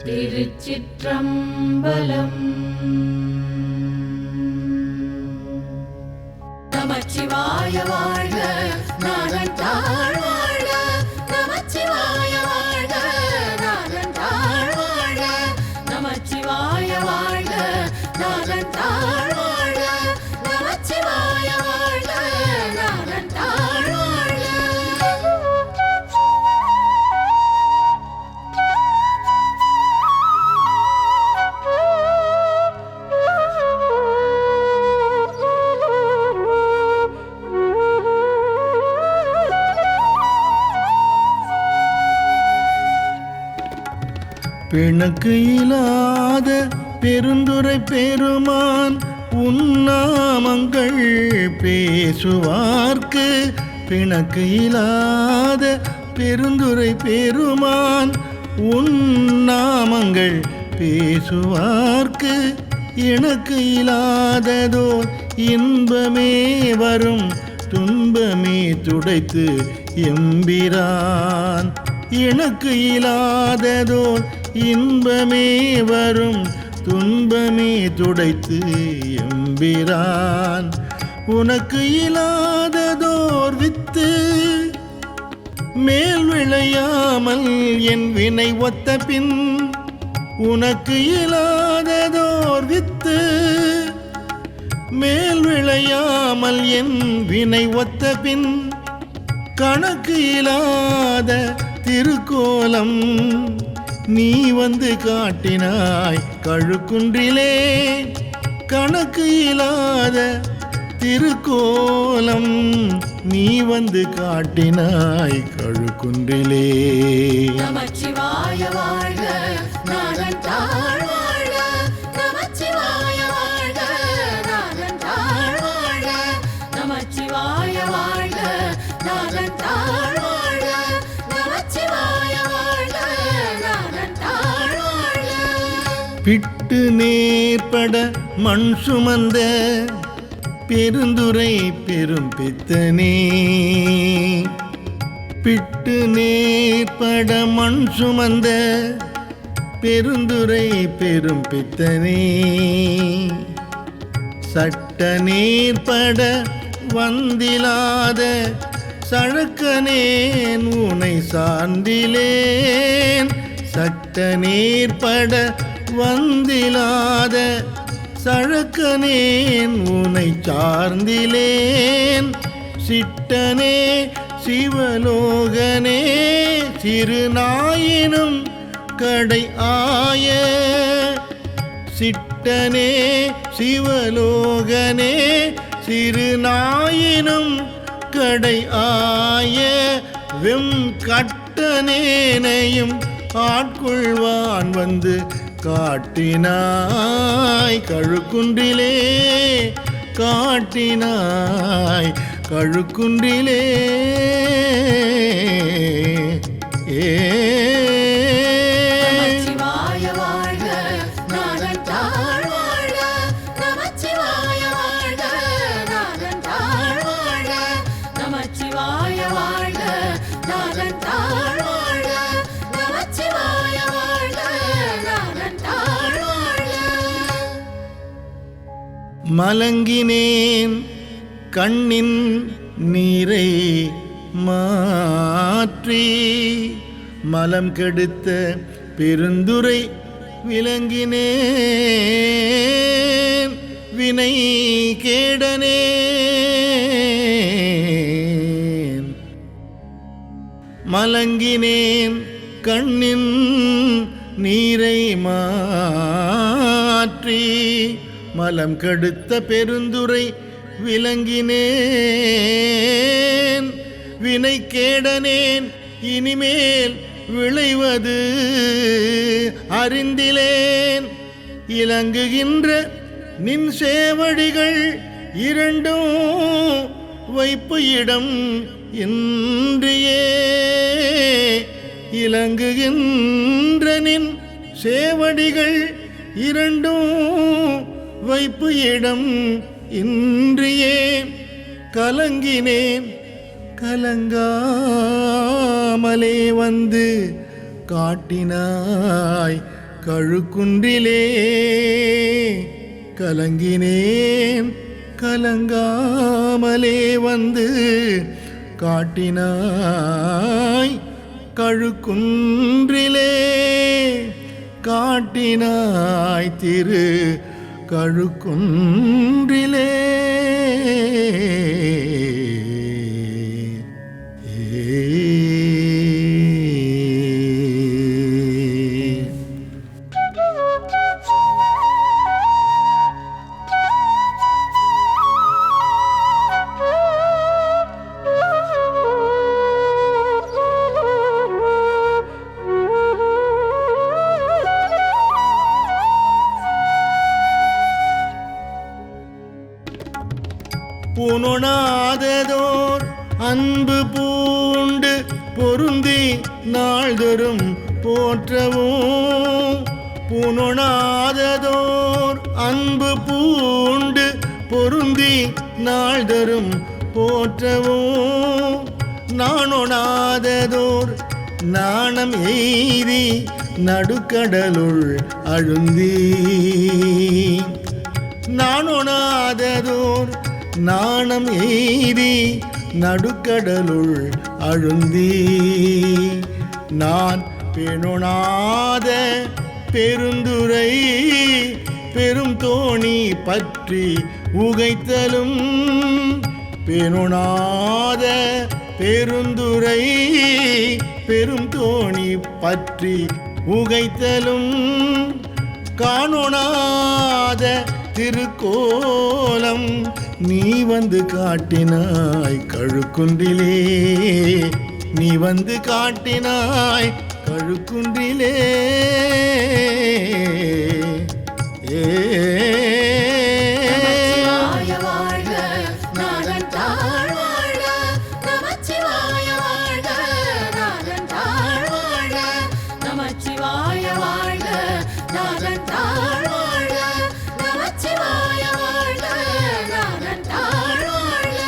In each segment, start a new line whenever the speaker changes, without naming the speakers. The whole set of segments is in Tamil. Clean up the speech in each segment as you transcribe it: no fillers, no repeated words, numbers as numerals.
திருச்சிற்றம்பலம். நமச்சிவாய வாழ்க, நாதன் தாழ் வாழ்க. நமச்சிவாய வாழ்க, நாதன் தாழ் வாழ்க. நமச்சிவாய வாழ்க, நாதன் தாழ் வாழ்க. நமச்சிவாய வாழ்க, நாதன் தாழ் வாழ்க.
பிணக்கு இல்லாத பெருந்துரை பெருமான் உன்னாமங்கள் பேசுவார்க்கு. பிணக்கு இல்லாத பெருந்துரை பெருமான் உன்னாமங்கள் பேசுவார்க்கு. எனக்கு இல்லாததோ இன்பமே வரும், துன்பமே துடைத்து எம்பிரான். எனக்கு இல்லாததோ இன்பமே வரும், துன்பமே துடைத்து எம்பிரான். உனக்கு இல்லாததோர் வித்து மேல் விளையாமல் என் வினை ஒத்த பின். உனக்கு இல்லாததோர் வித்து மேல் விளையாமல் என் வினை ஒத்த பின். கணக்கு இல்லாத திருக்கோலம் நீ வந்து காட்டினாய் கழுக்குன்றிலே. கணக்கு இல்லாத திருக்கோலம் நீ வந்து காட்டினாய் கழுக்குன்றிலே.
நமச்சிவாய வாழ்க, நாதன் தாழ் வாழ்க. நமச்சிவாய வாழ்க, நாதன் தாழ் வாழ்க. நமச்சிவாய வாழ்க, நாதன் தாழ் வாழ்க. நமச்சிவாய வாழ்க, நாதன் தாழ் வாழ்க.
பிட்டு நேர்பட மண் சுமந்த பெருந்துரை பெரும் பித்தனே. பிட்டு நேர்பட மண் சுமந்த பெருந்துரை பெரும் பித்தனே. சட்ட நேர்பட வந்திலாத சழக்கனேன் உனை சார்ந்திலேன். சட்ட நேர்பட வந்திலாத சழக்கனேன் உனை சார்ந்திலேன். சிட்டனே சிவலோகனே சிறுநாயினும் கடை ஆய. சிட்டனே சிவலோகனே சிறுநாயினும் கடை ஆய. வெம் கட்டனேனையும் ஆட்கொள்வான் வந்து காட்டினாய் கழுக்குன்றிலே. காட்டினாய் கழுக்குன்றிலே.
நமச்சிவாய வாழ்க, நாதன் தாழ் வாழ்க. நமச்சிவாய வாழ்க, நாதன் தாழ் வாழ்க. நமச்சிவாய வாழ்க, நாதன் தாழ் வாழ்க. நமச்சிவாய வாழ்க, நாதன் தாழ் வாழ்க.
மலங்கினேன் கண்ணின் நீரை மாற்றி. மலம் கெடுத்த பெருந்துரை விளங்கினேன் வினை கேடனேன். மலங்கினேன் கண்ணின் நீரை மாற்றி. மலம் கெடுத்த பெருந்துரை விளங்கினேன் வினை கேடனேன். இனிமேல் விளைவது அறிந்திலேன். இலங்குகின்ற நின் சேவடிகள் இரண்டும் வைப்பு இடம் இன்றியே. இலங்குகின்ற நின் சேவடிகள் இரண்டும் வைப்பு இடம் இன்றியே. கலங்கினேன் கலங்காமலே வந்து காட்டினாய் கழுக்குன்றிலே கலங்கினேன் கலங்காமலே வந்து காட்டினாய் கழுக்குன்றிலே காட்டினாய் திரு கழுக்குன்றிலே புனொணாததோர் அன்பு பூண்டு பொருந்தி நாள்தொறும் போற்றவும் புனொணாததோர் அன்பு பூண்டு பொருந்தி நாள்தொறும் போற்றவும் நாணொணாததோர் நாணம் எய்தி நடுக்கடலுள் அழுந்தி நாணொணாததோர் நாணம் எய்தி நடுக்கடலுள் அழுந்தி நான் பெணொணாத பெருந்துரை பெரும் தோணி பற்றி உகைத்தலும் பெணொணாத பெருந்துரை பெரும் தோணி பற்றி உகைத்தலும் காணொணாத திருக்கோலம் நீ வந்து காட்டினாய் கழுக்குன்றிலே நீ வந்து காட்டினாய் கழுக்குன்றிலே
நமச்சிவாய வாழ்க நாதன் தாழ் வாழ்க நமச்சிவாய வாழ்க நாதன் தாழ் வாழ்க நமச்சிவாய வாழ்க நாதன் தாழ் வாழ்க நமச்சிவாய வாழ்க நாதன் தாழ் வாழ்க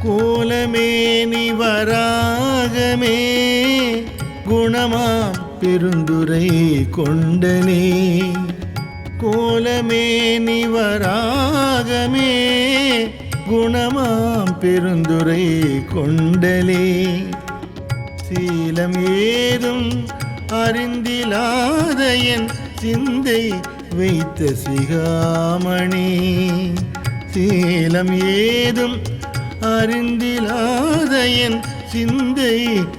கோலமே நீ வராகமே குணமாம் பெருந்துரை கொண்டனே கோலமே நீ வராகமே குணமாம் பெருந்துரை கொண்டலே சீலம் ஏதும் அறிந்திலாத என் சிந்தை வைத்த சிகாமணி சீலம் ஏதும் அறிந்திலாத என் சிந்தை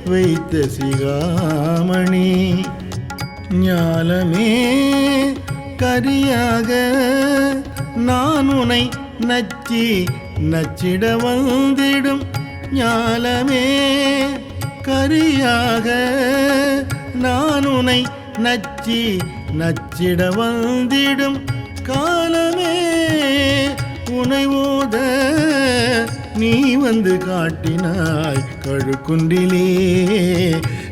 வைத்த சிகாமணி ஞாலமே கரியாக நான் உனை நச்சி நச்சிட வந்திடும் ஞாலமே கரியாக நான் உனை நச்சி நச்சிட வந்திடும் காலமே உனை ஓத நீ வந்து காட்டினாய் கழுக்குன்றிலே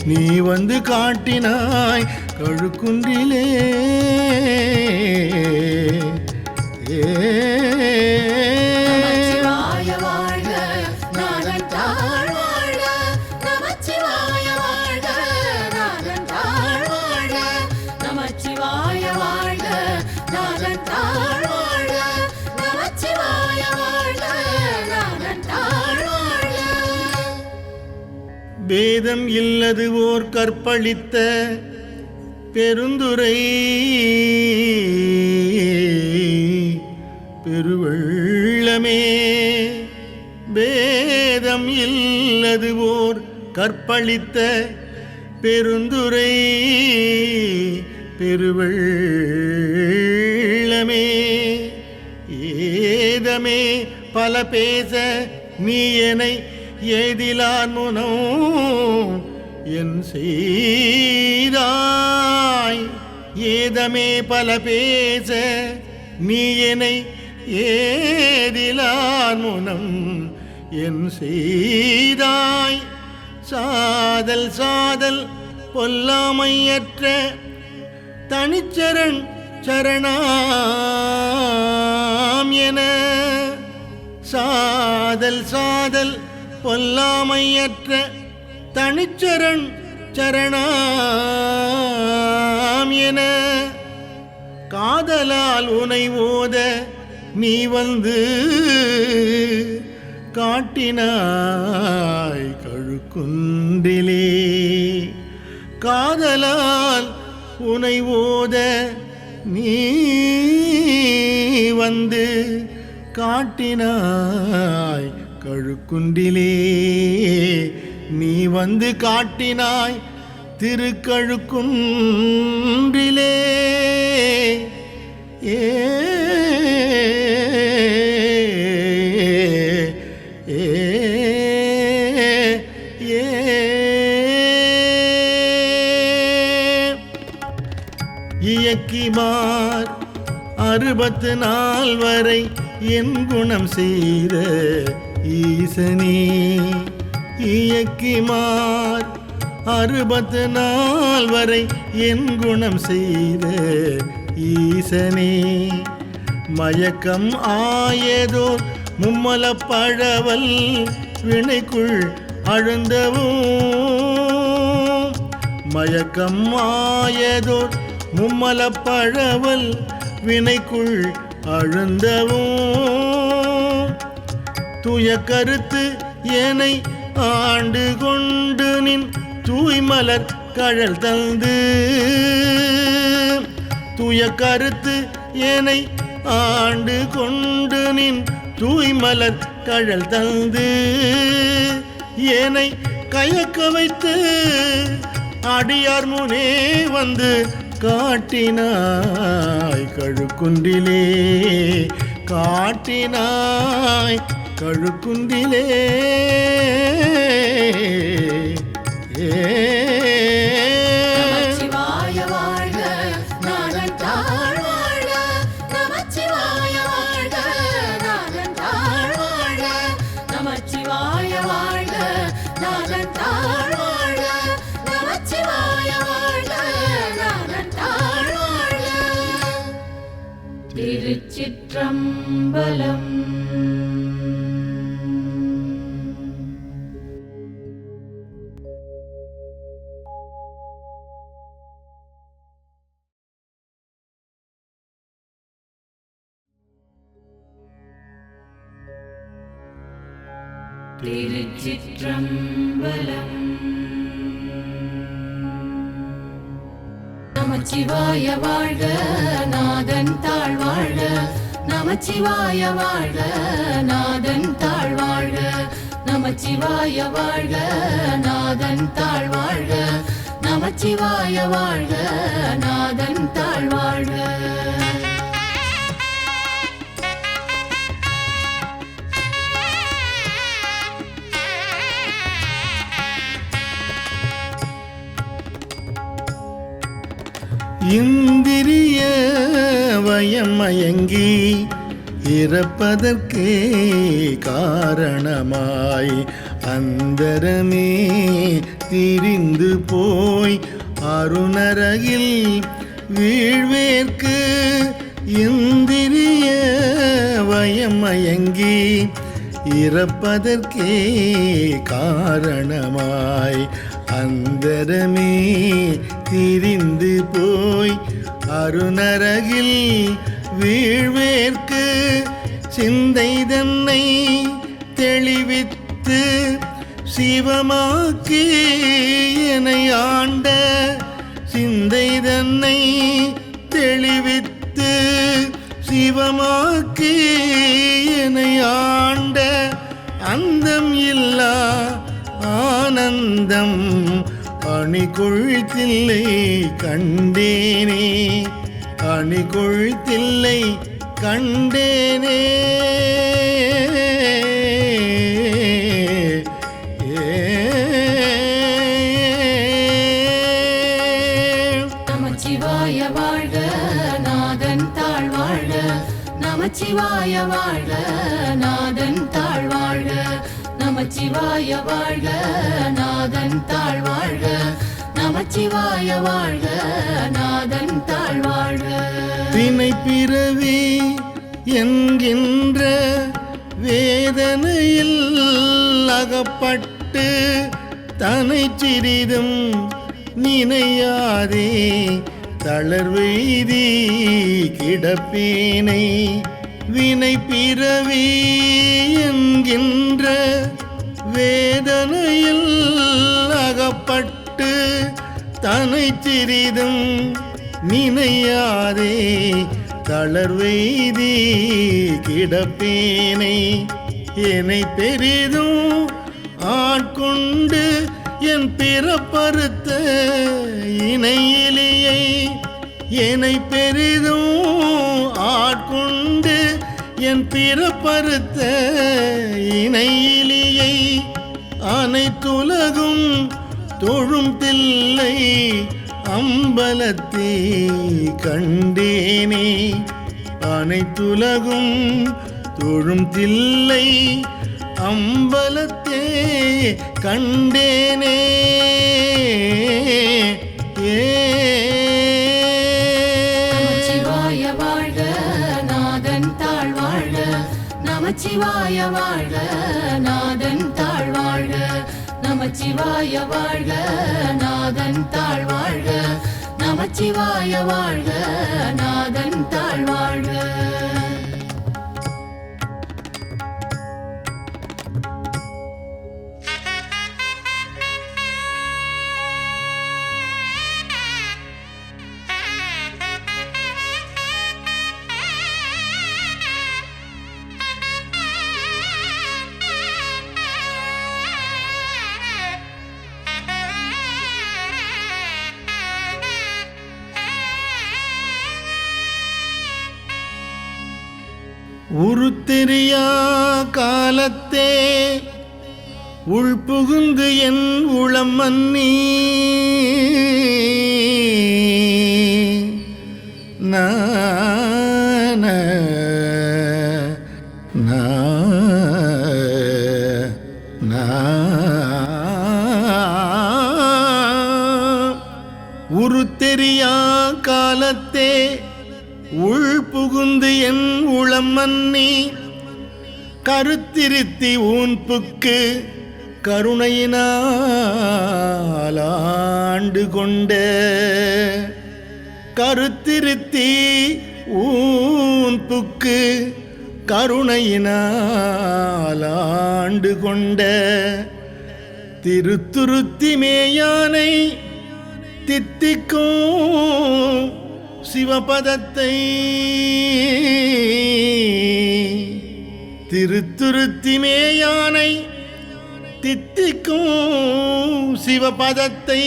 நீ வந்து காட்டினாய் கழுக்குன்றிலே
நமச்சிவாய வாழ்க நாதன் தாழ் வாழ்க நமச்சிவாய வாழ்க நாதன் தாழ் வாழ்க நமச்சிவாய வாழ்க நாதன் தாழ் வாழ்க நமச்சிவாய வாழ்க நாதன் தாழ் வாழ்க
வேதம் இல்லது ஓர் கற்பழித்த பெருந்துரை பெருவெள்ளமே வேதம் இல்லது ஓர் கற்பழித்த பெருந்துரை பெருவெள்ளமே ஏதமே பல பேச நீ என்னை ஏதிலான் முனோ என் செய்தாய் ஏதமே பல பேச நீ என்னை ஏதிலான் முனம் என் செய்தாய் சாதல் சாதல் பொல்லாமையற்ற தனிச்சரண் சரணாம் என சாதல் சாதல் பொல்லாமையற்ற தனிச்சரண் சரணாம் என காதலால் உனை ஓத நீ வந்து காட்டினாய் கழுக்குன்றிலே. காதலால் உனை ஓத நீ வந்து காட்டினாய் கழுக்குன்றிலே. நீ வந்து காட்டினாய் திருக்கழுக்குன்றிலே. ஏ இயக்கிமார் 64 வரை என் குணம் செய்த ஈசனே. இயக்கிமார் 64 வரை என் குணம் செய்த ஈசனே. மயக்கம் ஆயதோர் மும்மலப் பழவல் வினைக்குள் அழுந்தவும். மயக்கம் ஆயதோர் மும்மலப் பழவல் வினைக்குள் அழுந்தவும். தூய கருத்து ஏனை ஆண்டு கொண்டு நின் தூய்மலர் கழல் தந்து. தூய கருத்து ஏனை ஆண்டு கொண்டு நின் தூய்மலர் கழல் தந்து. ஏனை கயக்க வைத்து அடியார் முனே வந்து காட்டினாய் கழுக்குன்றிலே. காட்டினாய் கழுக்குன்றிலே.
நமச்சிவாய வாழ்க நாதன் தாழ் வாழ்க. நமச்சிவாய வாழ்க நாதன் தாழ் வாழ்க. நமச்சிவாய வாழ்க நாதன் தாழ் வாழ்க. நமச்சிவாய வாழ்க நாதன் தாழ் வாழ்க. திருச்சிற்றம்பலம். திருச்சிற்றம்பலம். நமச்சிவாய வாழ்க நாதன் தாழ் வாழ்க. நமச்சிவாய வாழ்க நாதன் தாழ் வாழ்க. நமச்சிவாய வாழ்க நாதன் தாழ் வாழ்க. நமச்சிவாய வாழ்க நாதன் தாழ் வாழ்க.
இந்திரிய வயமயங்கி இறப்பதற்கே காரணமாய் அந்தரமே திரிந்து போய் அருணரகில் வீழ்வேற்கு. இந்திரிய வயமயங்கி இறப்பதற்கே காரணமாய் அந்தரமே திரிந்து போய் அருணரகில் வீழ்வேற்கு. சிந்தை தன்னை தெளிவித்து சிவமாக்கி என்னை ஆண்ட. சிந்தை தன்னை தெளிவித்து சிவமாக்கி என்னை ஆண்ட. அந்தம் இல்லா ஆனந்தம் அணிகொள் தில்லை கண்டேனே. அணிகொள் தில்லை கண்டேனே.
நமச்சிவாய வாழ்க நாதன் தாழ் வாழ்க. நமச்சிவாய வாழ்க நாதன் தாழ் வாழ்க. நமச்சிவாய வாழ்க நாதன் தாழ் வாழ்க. நமச்சிவாய வாழ்க நாதன் தாழ் வாழ்க.
வினை பிறவி என்கின்ற வேதனையில் அகப்பட்டு தனை சிறிதும் நினையாதே தளர்வெய்தி கிடப்பேனை வினை பிறவி என்கின்ற வேதனையில் அகப்பட்டு தனை சிறிதும் நினையாதே தளர்வெய்தி கிடப்பேனை என்னை பெரிதும் ஆட்கொண்டு என் பிறப்பறுத்த இணையிலியை என்னை பெரிதும் ஆட்கொண்டு என் பிறப்பறுத்த இணையிலியை அனைத்துலகும் தொழும் தில்லை அம்பலத்தே கண்டேனே அனைத்துலகும் தொழும் தில்லை அம்பலத்தே கண்டேனே
நமச்சிவாய வாழ்க நாதன் தாழ் வாழ்க நமச்சிவாய வாழ்க நாதன் தாழ் வாழ்க நமச்சிவாய வாழ்க நாதன் தாழ் வாழ்க நமச்சிவாய வாழ்க நாதன் தாழ் வாழ்க
உருத்தெரியா காலத்தே உள்புகுந்து என் உளம் மன்னி நான உருத்தெரியா காலத்தே உள் புகுந்து என் உளம் மன்னி கருத்திருத்தி ஊன்புக்கு கருணையினால் ஆண்டு கொண்ட கருத்திருத்தி ஊன்புக்கு கருணையினால் ஆண்டு கொண்ட திருத்துருத்தி மேயானை தித்திக்கும் சிவபதத்தை திருத்துருத்தி மேயானை தித்திக்கும் சிவபதத்தை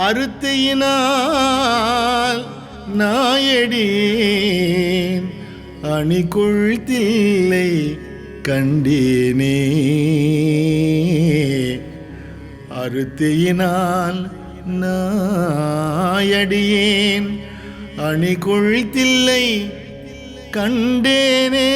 அறுத்தியினால் நாயடேன் அணிகொள் தில்லை கண்டேனே அறுத்தியினால் நாயடியேன் அணிகொள் தில்லை கண்டேனே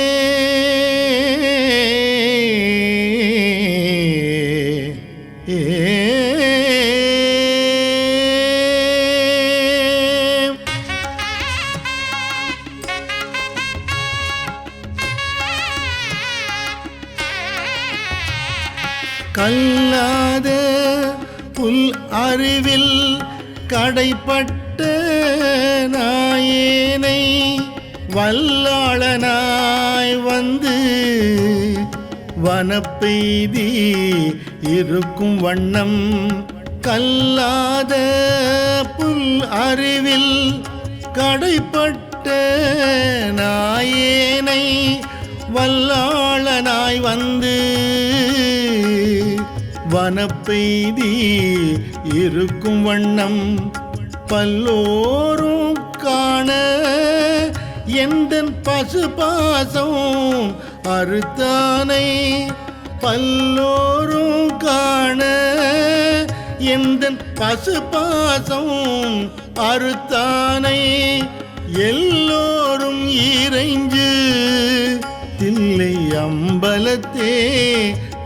கல்லாத புல் அறிவில் கடைப்பட்ட நாயேனை வல்லாளனாய் வந்து வனப்பெய்தி இருக்கும் வண்ணம் கல்லாத புல் அறிவில் கடைப்பட்ட நாயேனை வல்லாளனாய் வந்து வனப்பெய்தி இருக்கும் வண்ணம் பல்லோரும் காண எந்தன் பசுபாசம் அறுத்தானை பல்லோரும் காண எந்தன் பசுபாசம் அறுத்தானை எல்லோரும் இறைஞ்சு தில்லை அம்பலத்தே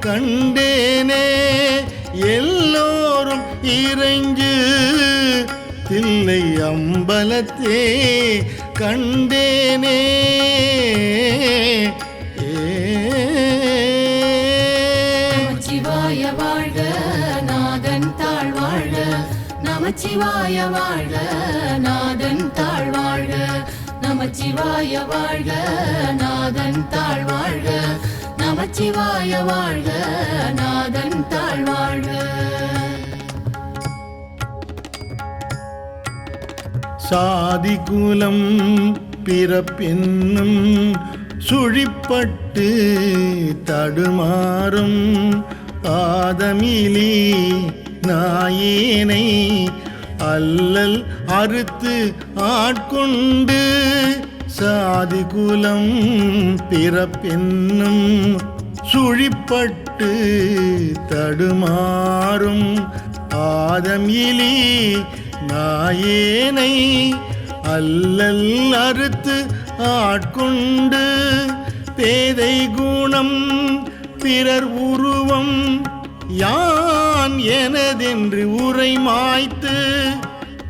கண்டேனே எல்லோரும் இறைஞ்சு தில்லை அம்பலத்தே கண்டேனே
நமச்சிவாய வாழ்க நாதன் தாழ் வாழ்க நமச்சிவாய நமச்சிவாய வாழ்க நாதன் தாழ் வாழ்க நமச்சிவாய வாழ்க நாதன் தாழ் வாழ்க நமச்சிவாய வாழ்க நாதன் தாழ் வாழ்க
சாதி குலம் பிறப்பென்னும் சுழிப்பட்டு தடுமாறும் ஆதமிலி நாயேனை அல்லல் அறுத்து ஆட்கொண்டு சாதி குலம் பிறப்பென்னும் சுழிப்பட்டு தடுமாறும் ஆதமிலி நாயேனை அல்லல் அறுத்து ஆட்கொண்டு பேதை குணம் பிறர் உருவம் யான் எனதென்று உரை மாய்த்து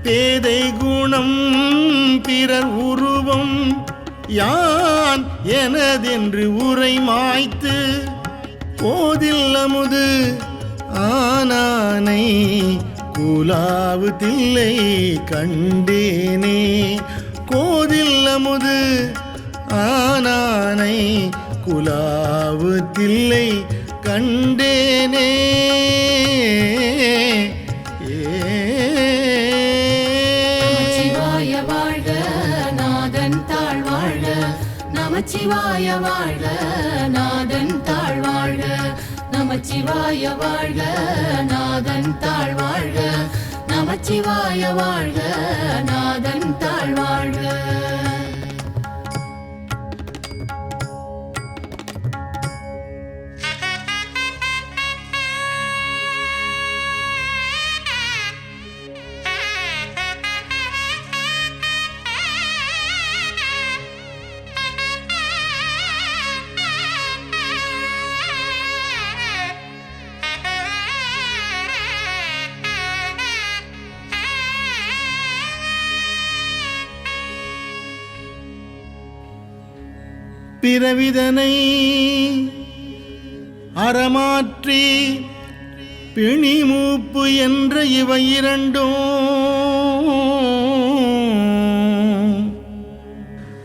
பேதை குணம் பிறர் உருவம் யான் எனதென்று உரை மாய்த்து போதில் அமுது ஆனானை குலாவு தில்லை கண்டேனே கோதில் அமுது ஆனானை குலாவு தில்லை கண்டேனே
நமச்சிவாய வாழ்க நாதன் தாழ் வாழ்க நமச்சிவாய வாழ்க நாதன் தாழ் வாழ்க நமச்சிவாய வாழ்க நாதன் தாழ் வாழ்க நமச்சிவாய வாழ்க நாதன் தாழ் வாழ்க
பிறவிதனை அறமாற்றி பிணிமூப்பு என்ற இவை இரண்டும்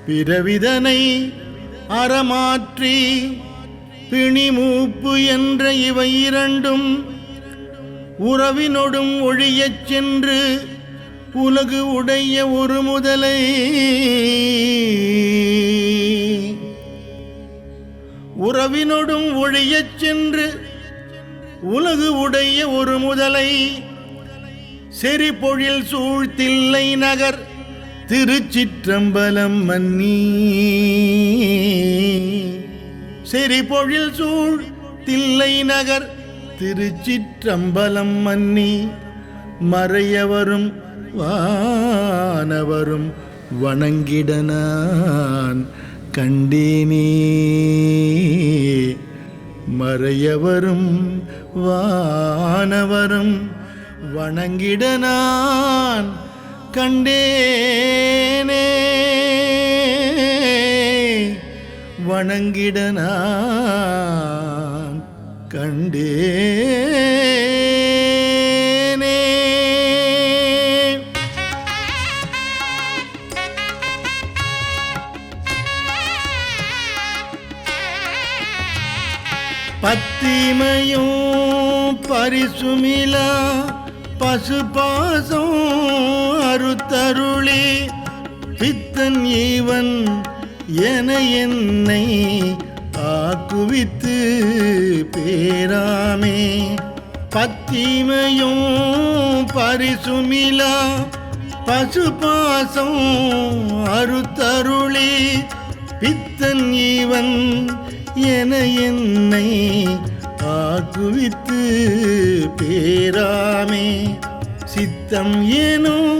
பிறவிதனை அறமாற்றி பிணிமூப்பு என்ற இவை இரண்டும் உறவினொடும் ஒழியச் சென்று உலகு உடைய ஒரு முதலை உறவினொடும் ஒழியச் சென்று உலகு உடைய ஒரு முதலை செறிபொழில் சூழ்த்தில்லை நகர் திருச்சிற்றம்பலம் மன்னி செறிபொழில் சூழ் தில்லை நகர் திருச்சிற்றம்பலம் மன்னி மறையவரும் வானவரும் வணங்கிடனான் கண்டேனே மறையவரும் வானவரும் வணங்கிடனான் கண்டேனே வணங்கிடனான் கண்டேனே பத்திமையும் பரிசுமிலா பசுபாசம் அறுத்தருளி பித்தன் ஈவன் என என்னை ஆக்குவித்து பேராமே பத்திமையும் பரிசுமிலா பசுபாசம் அறுத்தருளி பித்தன் ஈவன் என என்னை ஆக்குவித்து பேராமே சித்தம் ஏனும்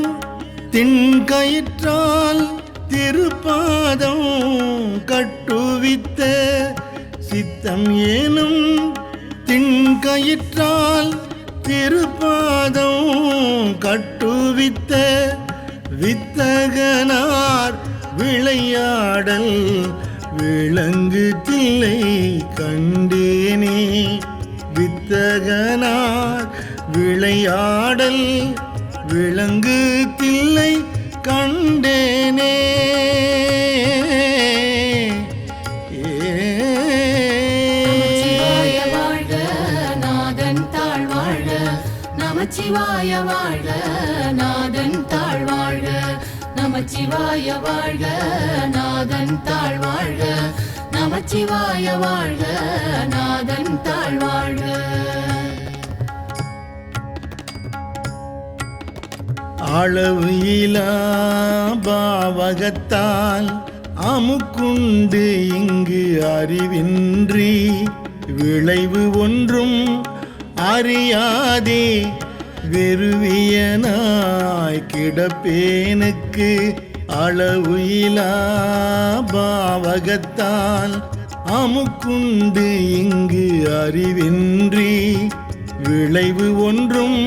திண்கயிற்றால் திருப்பாதம் கட்டுவித்த சித்தம் ஏனும் திண்கயிற்றால் திருப்பாதம் கட்டுவித்த வித்தகனார் விளையாடல் விளங்கு தில்லை கண்டேனே வித்தகனார் விளையாடல் விளங்கு தில்லை கண்டேனே.
நமச்சிவாய வாழ்க நாதன் தாழ்வாழ்க, நமச்சிவாய வாழ்க நாதன் தாழ்வாழ்க, நமச்சிவாய வாழ்க நாதன் தாழ்வாழ்க.
அளவு இலா பாவகத்தால் அமுக்குண்டு இங்கு அறிவின்றி விளைவு ஒன்றும் அறியாதே வெறுவியனாய் கிடப்பேனுக்கு. அளவு இலா பாவகத்தால் அமுக்குண்டு இங்கு அறிவின்றி விளைவு ஒன்றும்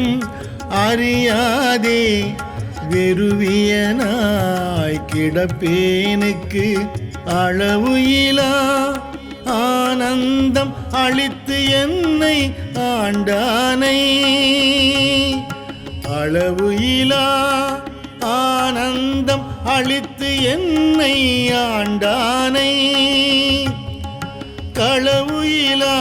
அறியாதே வெறுவியனாய் கிடப்பேனுக்கு. அளவு இலா ஆனந்தம் அளித்து என்னை ஆண்டானை, அளவு இலா ஆனந்தம் அளித்து என்னை ஆண்டானை. களவு இலா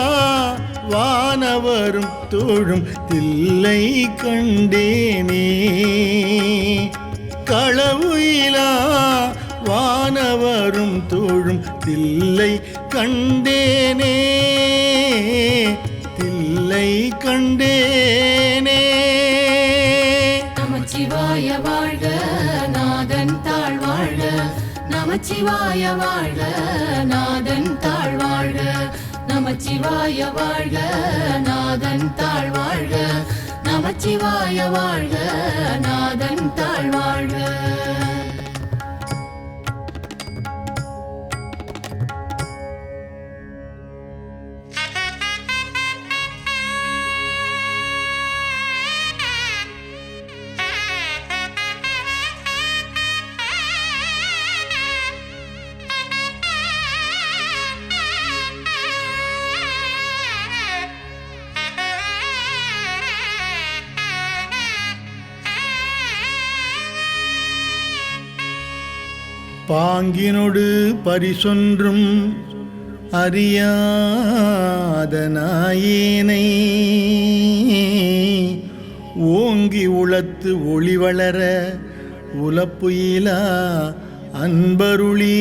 வானவரும் தோழும் தில்லை கண்டேனே. களவு இலா வானவரும் தோழும் தில்லை கண்டேனே, தில்லை கண்டேனே.
நமச்சிவாய வாழ்க நாதன் தாழ்வாழ்க, நமச்சிவாய வாழ்க நாதன் தாழ்வாழ்க, நமச்சிவாய வாழ்க நாதன் தாழ்வாழ்க, நமச்சிவாய வாழ்க நாதன் தாழ்வாழ்க.
பாங்கினொடு பரிசொன்றும் அறியாத நாயேனை ஓங்கி உளத்து ஒளி வளர உலப்புயிலா அன்பருளி.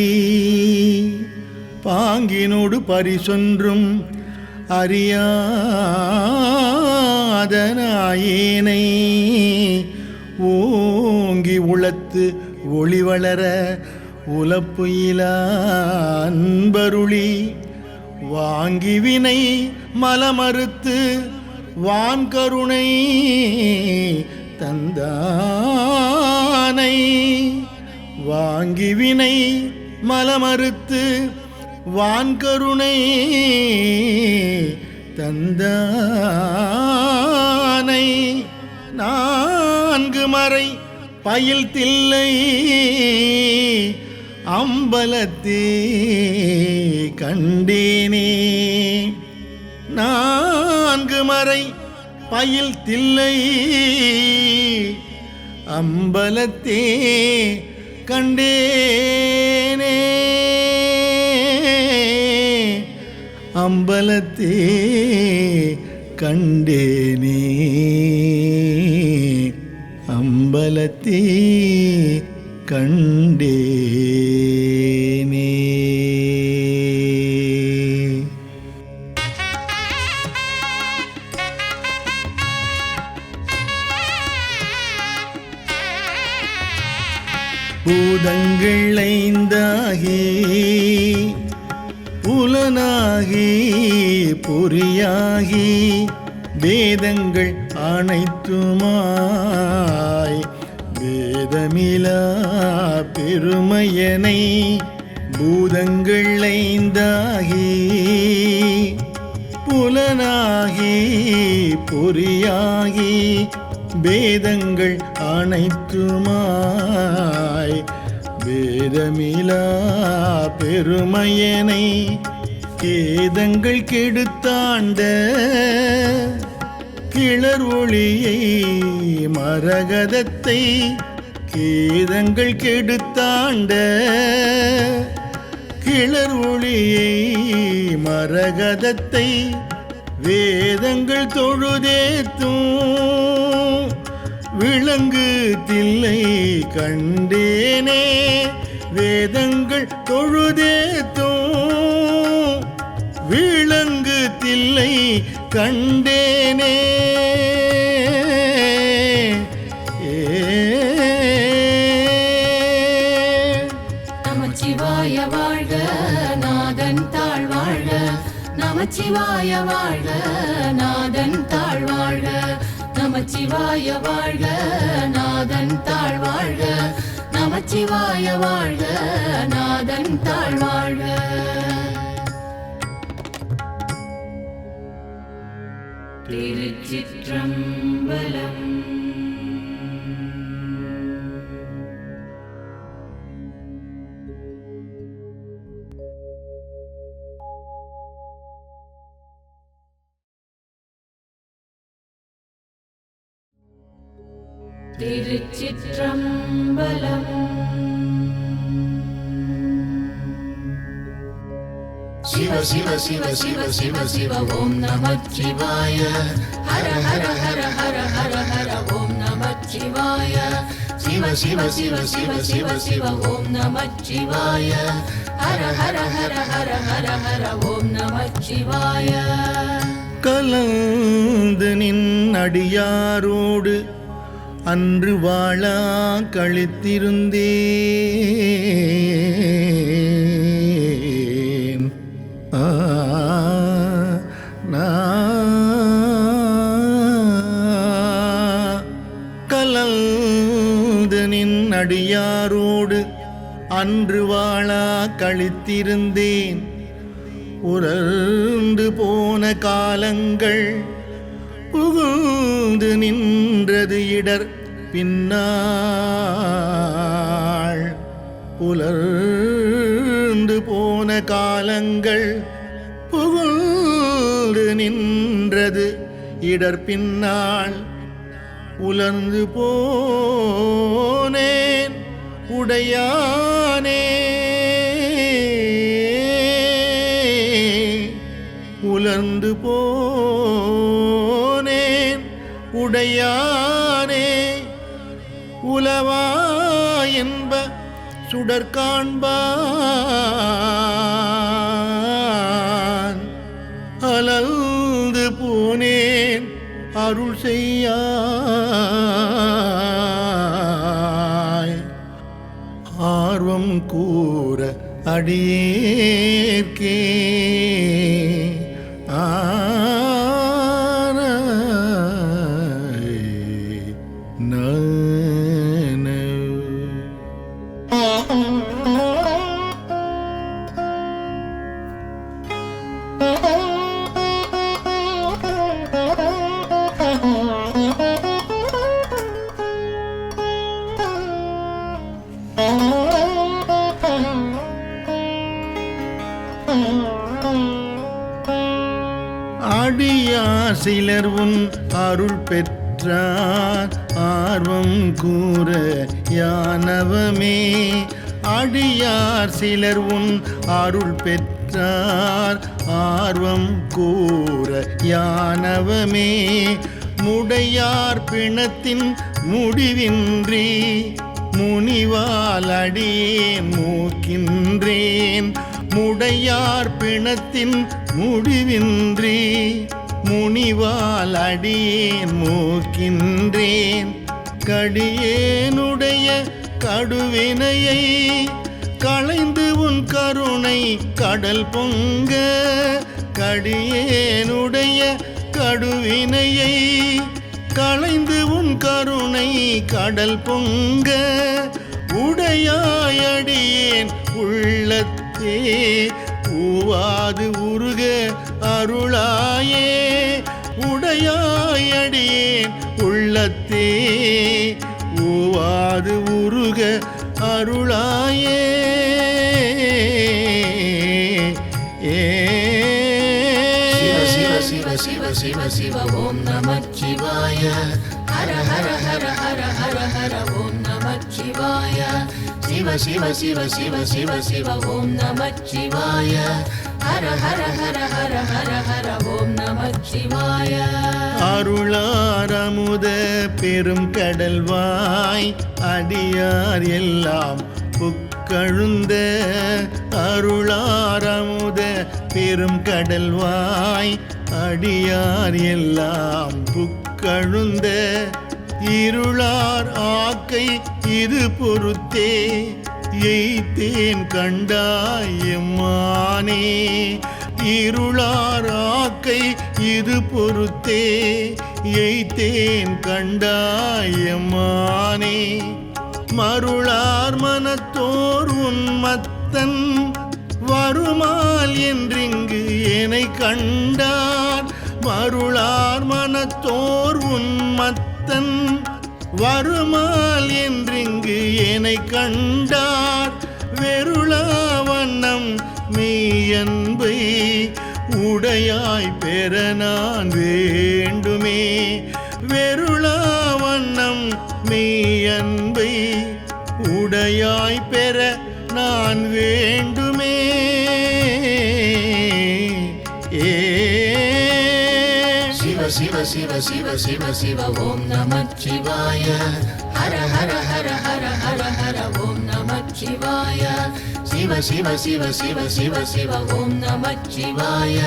பாங்கினொடு பரிசொன்றும் அறியாத நாயேனை ஓங்கி உளத்து ஒளி வளர உலப்புயிலா அன்பருளி. வாங்கி வினை மலமறுத்து வான்கருணை தந்தானை. வாங்கி வினை மலமறுத்து வான்கருணை தந்தானை. நான்கு மறை பயில் தில்லை அம்பலத்தே கண்டேனே. நான்கு மறை பயில் தில்லை அம்பலத்தே கண்டேனே. அம்பலத்தே கண்டேனே. அம்பலத்தே கண்டேனே. பூதங்கள் ஐந்தாகி புலனாகி பொறியாகி வேதங்கள் அனைத்துமாய் வேதமிலா பெருமையனை. பூதங்கள் ஐந்தாகி புலனாகி பொறியாகி வேதங்கள் அனைத்துமாய் வேதமிலா பெருமையனை. கேதங்கள் கெடுத்தாண்ட கிளர் ஒளியை மரகதத் மரகதத்தை கீதங்கள் கெடுத்தாண்ட கிளர் ஒளியை மரகதத்தை வேதங்கள் தொழுதேத்தும் விளங்கு தில்லை கண்டேனே வேதங்கள் தொழுதேத்தும் விளங்கு தில்லை கண்டேனே
நமச்சிவாய வாழ்க நாதன் தாழ் வாழ்க நமச்சிவாய வாழ்க நாதன் தாழ் வாழ்க நமச்சிவாய வாழ்க நாதன் தாழ் வாழ்க நமச்சிவாய வாழ்க நாதன் தாழ் வாழ்க திருச்சிற்றம்பலம். திருச்சிற்றம்பலம். சிவ சிவ சிவ சிவ சிவ சிவ ஓம் நமச்சிவாய ஹர ஹர ஹர ஹர ஹர ஹர ஓம் நமச்சிவாய சிவ சிவ சிவ சிவ சிவ சிவ ஓம் நமச்சிவாய ஹர ஹர ஹர ஹர ஹர ஹர ஓம் நமச்சிவாய.
கலந்து நின் அடியாரோடு அன்று வாழா கழித்திருந்தேன் கலந்து நின் அடியாரோடு அன்று வாழா கழித்திருந்தேன் உலர்ந்து போன காலங்கள் புகுந்து நின்றது இடர் பின்னாள் புலர்ந்து போன காலங்கள் புகுந்து நின்றது இடர் பின்னாள் உலர்ந்து போனேன் உடையானே உலர்ந்து போனேன் உடையானே உலவா என்ப சுடற்காண்பான் அலந்து போனேன் அருள் செய்யாய் ஆர்வம் கூற அடியேற்கே அடியார் சிலர் உன் அருள் பெற்றார் ஆர்வம் கூற யானவமே அடியார் சிலர் உன் அருள் பெற்றார் ஆர்வம் கூற யானவமே முடையார் பிணத்தின் முடிவின்றி முனிவால் அடியேன் மூக்கின்றேன் முடையார் பிணத்தின் முடிவின்றி முனிவால் அடியேன் மூக்கின்றேன் கடியேனுடைய கடுவினையை களைந்து உன் கருணை கடல் பொங்க கடியேனுடைய கடுவினையை களைந்து உன் கருணை கடல் பொங்க உடையாயடியேன் உள்ளத்தே ஊவாது உருக அருளாயே உடையாயடியேன் உள்ளத்தே ஊவாது உருக அருளாயே
சிவ சிவ சிவ சிவ ஓம் நமச்சிவாய ஹர ஹர ஹர ஹர ஹர ஹர ஓம் நமச்சிவாய சிவ சிவ சிவ சிவ சிவ சிவ ஓம் நமச்சிவாய ஹர ஹர ஹர ஹர ஹர ஹர ஓம் நமச்சிவாய
அருளாரமுத பெரும் கடல்வாய் அடியார் எல்லாம் புக்கழுந்த அருளாரமுத பெரும் கடல்வாய் அடியார் எல்லாம் புக்கழுந்த இருளார் ஆக்கை இது பொறுத்தே எய்த்தேன் கண்டாயம்மானே இருளார் ஆக்கை இது பொறுத்தே எய்த்தேன் கண்டாயம்மானே மருளார் மனத்தோர் உன்மத்தன் வருமால் என்றிங்கு என்னை கண்டார் மருளார் மனத்தோர் உன்மத்தன் வருமால் என்றிங்கு என்னை கண்டார் வெருளா வண்ணம் மெய்யன்பை உடையாய் பெற நான் வேண்டுமே வெருளா வண்ணம் மெய்யன்பை உடையாய் பெற நான் வேண்டுமே
சிவ சிவ சிவ சிவ சிவ சிவ ஓம் நமச்சிவாய ஹர ஹர ஹர ஹர ஹர ஹர ஓம் நமச்சிவாய சிவ சிவ சிவ சிவ சிவ சிவ ஓம் நமச்சிவாய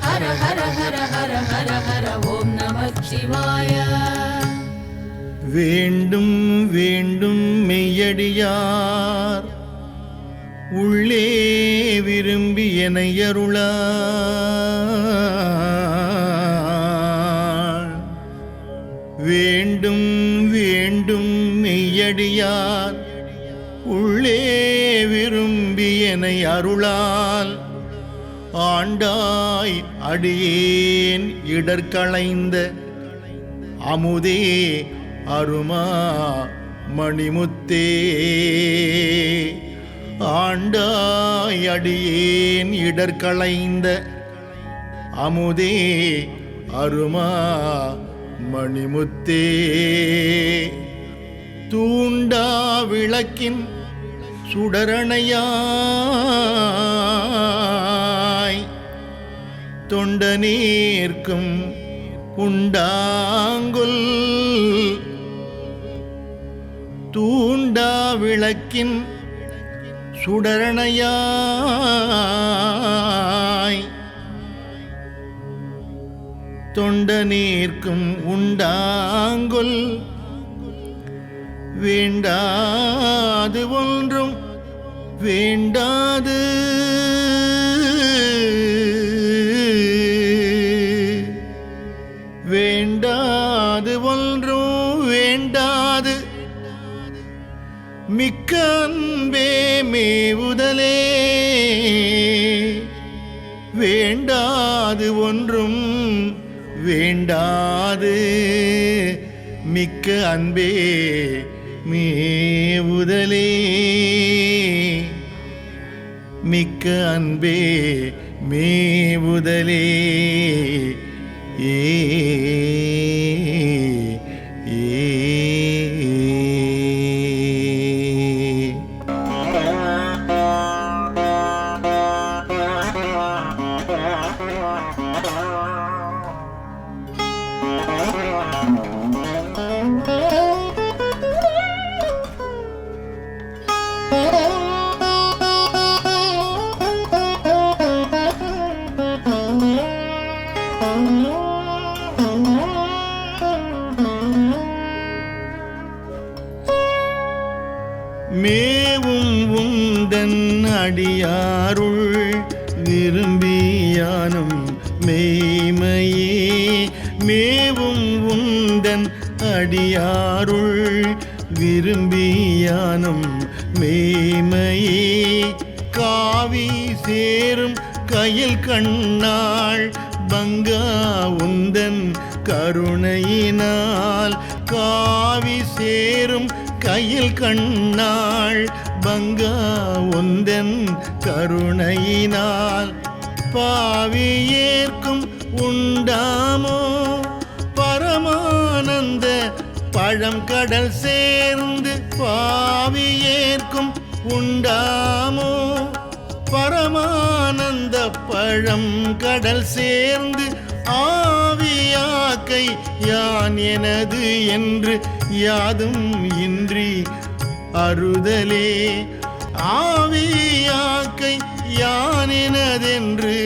ஹர ஹர ஹர ஹர ஹர ஹர ஓம் நமச்சிவாய
வேண்டும் வேண்டும் மெய்யடியார் உள்ளே விரும்பி என்னை அருளார் வேண்டும் வேண்டும் மெய்யடியார் உள்ளே விரும்பி என்னை அருளால் ஆண்டாய் அடியேன் இடர்களைந்த அமுதே அருமா மணிமுத்தே ஆண்டாய் அடியேன் இடர்களைந்த அமுதே அருமா மணிமுத்தே தூண்டா விளக்கின் சுடரணையாய் தொண்டனேற்கும் உண்டாங்குல் தூண்டா விளக்கின் சுடரணையாய் தொண்டனேற்கும் உண்டாங்குல் வேண்டாது ஒன்றும் வேண்டாது வேண்டாது ஒன்றும் வேண்டாது மிக்க அன்பே மேவுதலே வேண்டாது ஒன்றும் வேண்டாது மிக்க அன்பே மேவுதலே மிக்க அன்பே மேவுதலே ஏ மேவும் உந்தன் அடியாருள் விரும்பியானும் மெய்மையே மேவும் உந்தன் அடியாருள் விரும்பியானும் மெய்மையே காவி சேரும் கயில் கண்ணாள் பங்கா உந்தன் கருணையினால் காவி சேரும் கையில் கண்ணாள் பங்கா உந்தன் கருணையினால் பாவி ஏற்கும் உண்டாமோ பரமானந்த பழம் கடல் சேர்ந்து பாவி ஏற்கும் உண்டாமோ பரமானந்த பழம் கடல் சேர்ந்து ஆவியாக்கை யான் எனது என்று யாதும் இன்றி அறுதலே ஆவியாக்கை யான் எனதென்று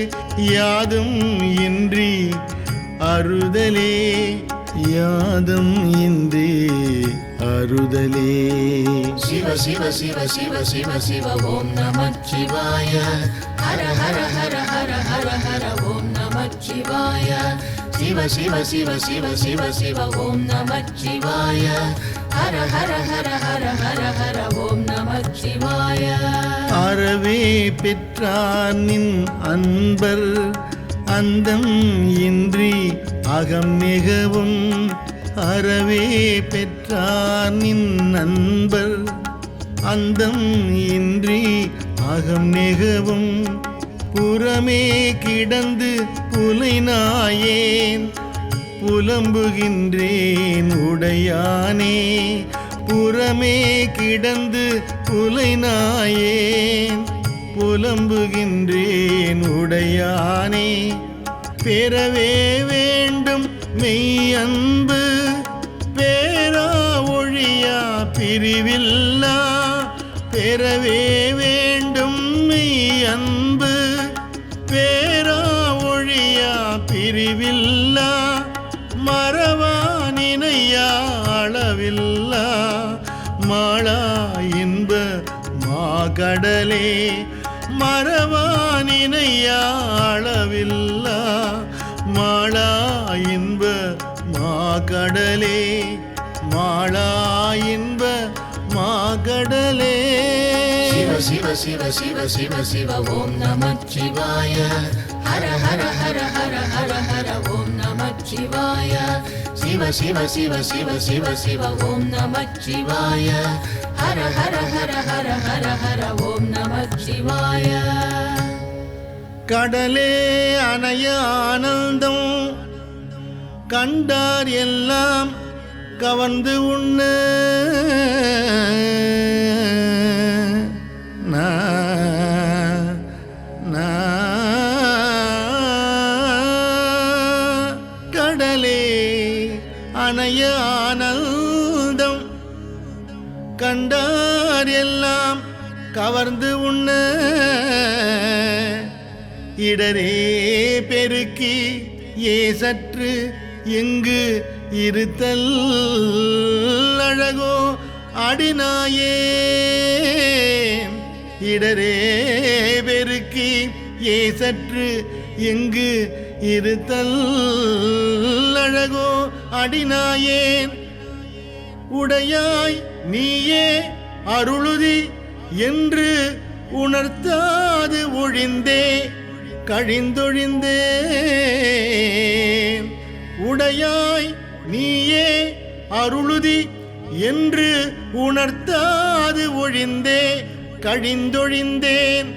யாதும் இன்றி அறுதலே யாதும் இன்றி அறுதலே
சிவ சிவ சிவ சிவ சிவ சிவ ஓம் நமச்சிவாய ஹர ஹர ஹர ஹர ஹர ஹர ஓம் நமச்சிவாய சிவ சிவ சிவ சிவ சிவ சிவ ஓம் நமச்சிவாய ஹர ஹர ஹர ஹர ஹர ஹர ஓம் நமச்சிவாய
அறவே பெற்றார் நின் அன்பர் அந்தம் இன்றி அகம் மிகவும் அறவே பெற்றார் நின் அன்பர் அந்தம் இன்றி அகம் மிகவும் புறமே கிடந்து புலைநாயேன் புலம்புகின்றேன் உடையானே புறமே கிடந்து புலைநாயேன் புலம்புகின்றேன் உடையானே பெறவே வேண்டும் மெய் அன்பு பேரா ஒழியா பிரிவில்லா பெறவே வேண்டும் மெய் அன்பு பேரா ஒழியா பிரிவில்லா மறவா நினையா அளவில்லா மாளா இன்ப மாகடலே மறவா நினையா அளவில்லா மாளா இன்ப மாகடலே மாளா இன்ப மாகடலே
சிவ சிவ சிவ சிவ சிவ சிவ ஓம் நமச்சிவாய ஹர ஹர ஹர ஹர ஹர ஹர ஓம் நமச்சிவாய சிவ சிவ சிவ சிவ சிவ சிவ ஓம் நமச்சிவாய ஹர ஹர ஹர ஹர ஹர ஹர ஓம் நமச்சிவாய
கடலே அணைய ஆனந்தம் கண்டார் எல்லாம் கவர்ந்து உண்ண கடலே அணைய ஆனந்தம் கண்டார் எல்லாம் கவர்ந்து உண்ண இடரே பெருக்கி ஏ சற்று எங்கு இருத்தல் அழகோ அடிநாயே இடரே பெருக்கி ஏ சற்று எங்கு இருத்தல் அழகோ அடிநாயேன் உடையாய் நீயே அருளுதி என்று உணர்த்தாது ஒழிந்தே கழிந்தொழிந்தே உடையாய் நீயே அருளுதி என்று உணர்த்தாது ஒழிந்தே கழிந்தொழிந்தேன்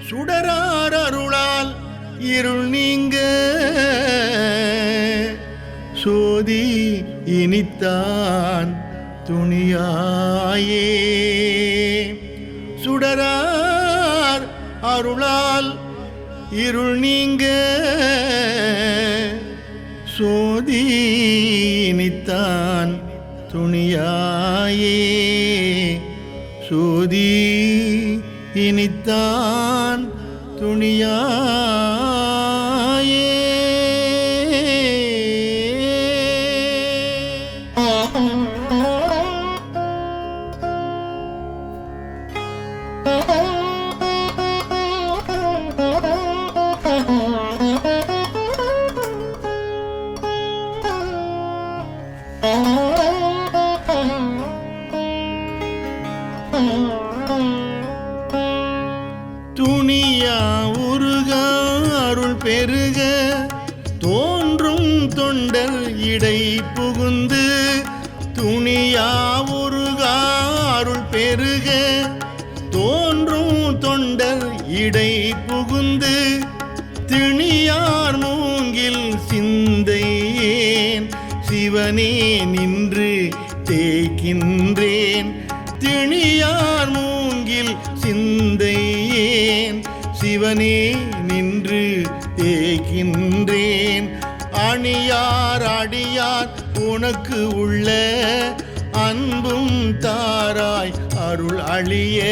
சுடரார் அருளால் இருள் நீங்க சோதி இனித்தான் துணியாயே சுடரார் அருளால் இருள் நீங்க சோதி இனித்தான் துணியாயே சோதி இனித்தான் துணியாயே துணியா உருக அருள் பெருக தோன்றும் தொண்டர் இடை புகுந்து துணியா உருக அருள் பெருக தோன்றும் தொண்டர் இடை புகுந்து திணியார் மூங்கில் சிந்தையேன் சிவனே நின்று தேய்க்கின்றேன் திணியார் மூங்கில் சிந்தையேன் சிவனே நின்று தேய்க்கின்றேன் அணியார் அடியார் உனக்கு உள்ள அன்பும் தாராய் அருள் அழிய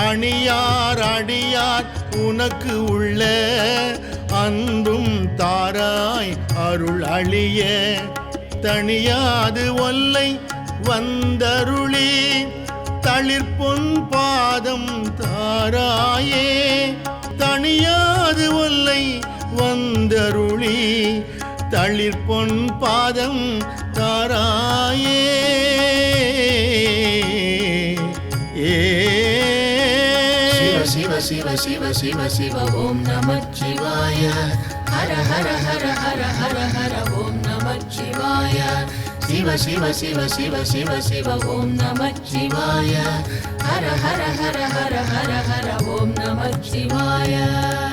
அணியார் அடியார் உனக்கு உள்ள அன்பும் தாராய் அருள் அழிய தணியாது ஒல்லை வந்தருளி தளிர்பொன் பாதம் தாராயே தணியாது ஒல்லை வந்தருளி தளிர்பொன் பாதம் தாராயே
சிவ சிவ சிவ சிவ சிவ ஓம் நமச்சிவாய ஹர ஹர ஹர ஹர ஹர ஹர ஓம் நமச்சிவாய சிவ சிவ சிவ சிவ சிவ சிவ ஓம் நமச்சிவாய ஹர ஹர ஹர ஹர ஹர ஹர ஓம் நமச்சிவாய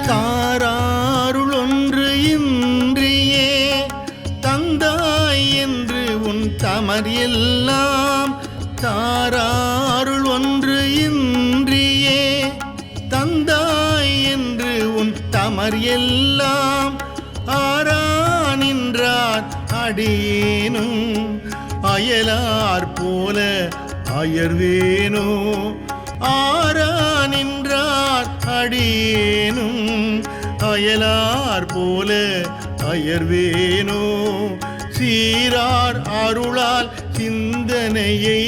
தாராருள் ஒன்று இன்றியே தந்தாய் என்று உன் தமர் எல்லாம் தாராருள் ஒன்று இன்றியே தந்தாய் என்று உன் தமர் எல்லாம் ஆரா நின்றார் அடியேனும் அயலார் போல அயர்வேனோ ஆரா நின்றார் அடியேனும் அயலார் போல அயர்வேனோ சீரார் அருளால் சிந்தனையை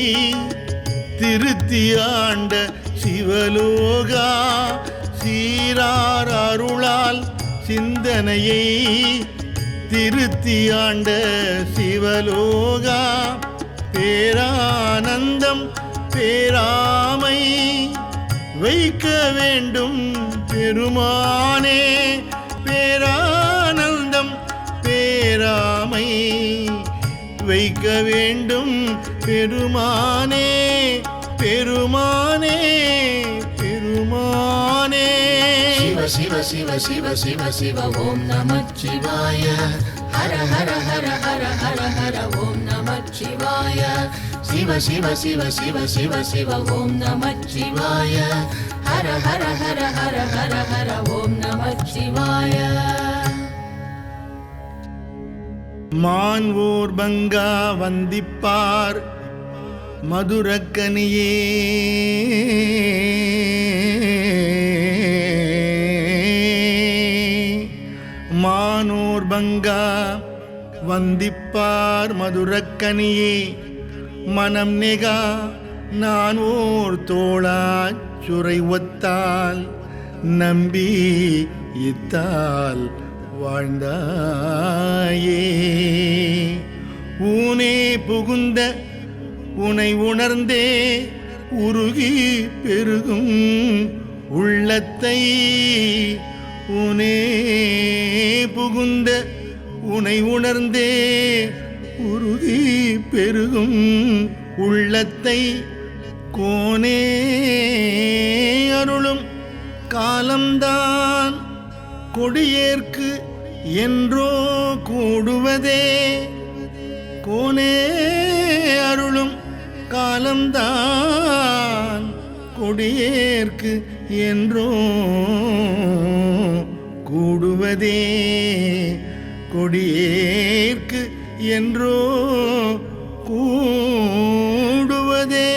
திருத்தியாண்ட சிவலோகா சீரார் அருளால் சிந்தனையை திருத்தியாண்ட சிவலோகா பேரானந்தம் பேராமை வைக்க வேண்டும் பெருமானே பேரானந்தம் பேராமை வைக்க வேண்டும் பெருமானே பெருமானே பெருமானே
சிவ சிவ சிவ சிவ சிவ ஓம் நமச்சிவாய ஹர ஹர ஹர ஹர ஹர ஹர ஓம் நமச்சிவாய சிவ சிவ சிவ சிவ சிவ சிவ ஓம் நமச்சிவாய ஹர ஹர ஹர ஹர ஹர ஹர ஓம் நமச்சிவாய
மான்வோர் பங்கா வந்திப்பார் மதுரக்கனியே மானோர் பங்கா வந்திப்பார் மதுரக்கனியே மனம் நெகா நான் ஓர் தோளா சுரை ஒத்தால் நம்பி இத்தால் வாழ்ந்தாயே ஊனே புகுந்த உனை உணர்ந்தே உருகி பெருகும் உள்ளத்தை உனே புகுந்த உனை உணர்ந்தே உருகி பெருகும் உள்ளத்தை கோனே அருளும் காலம்தான் கொடியேற்கு என்றோ கூடுவதே கோனே அருளும் காலம்தான் கொடியேற்கு என்றோ கூடுவதே கொடியேற்கு என்றோ கூடுவதே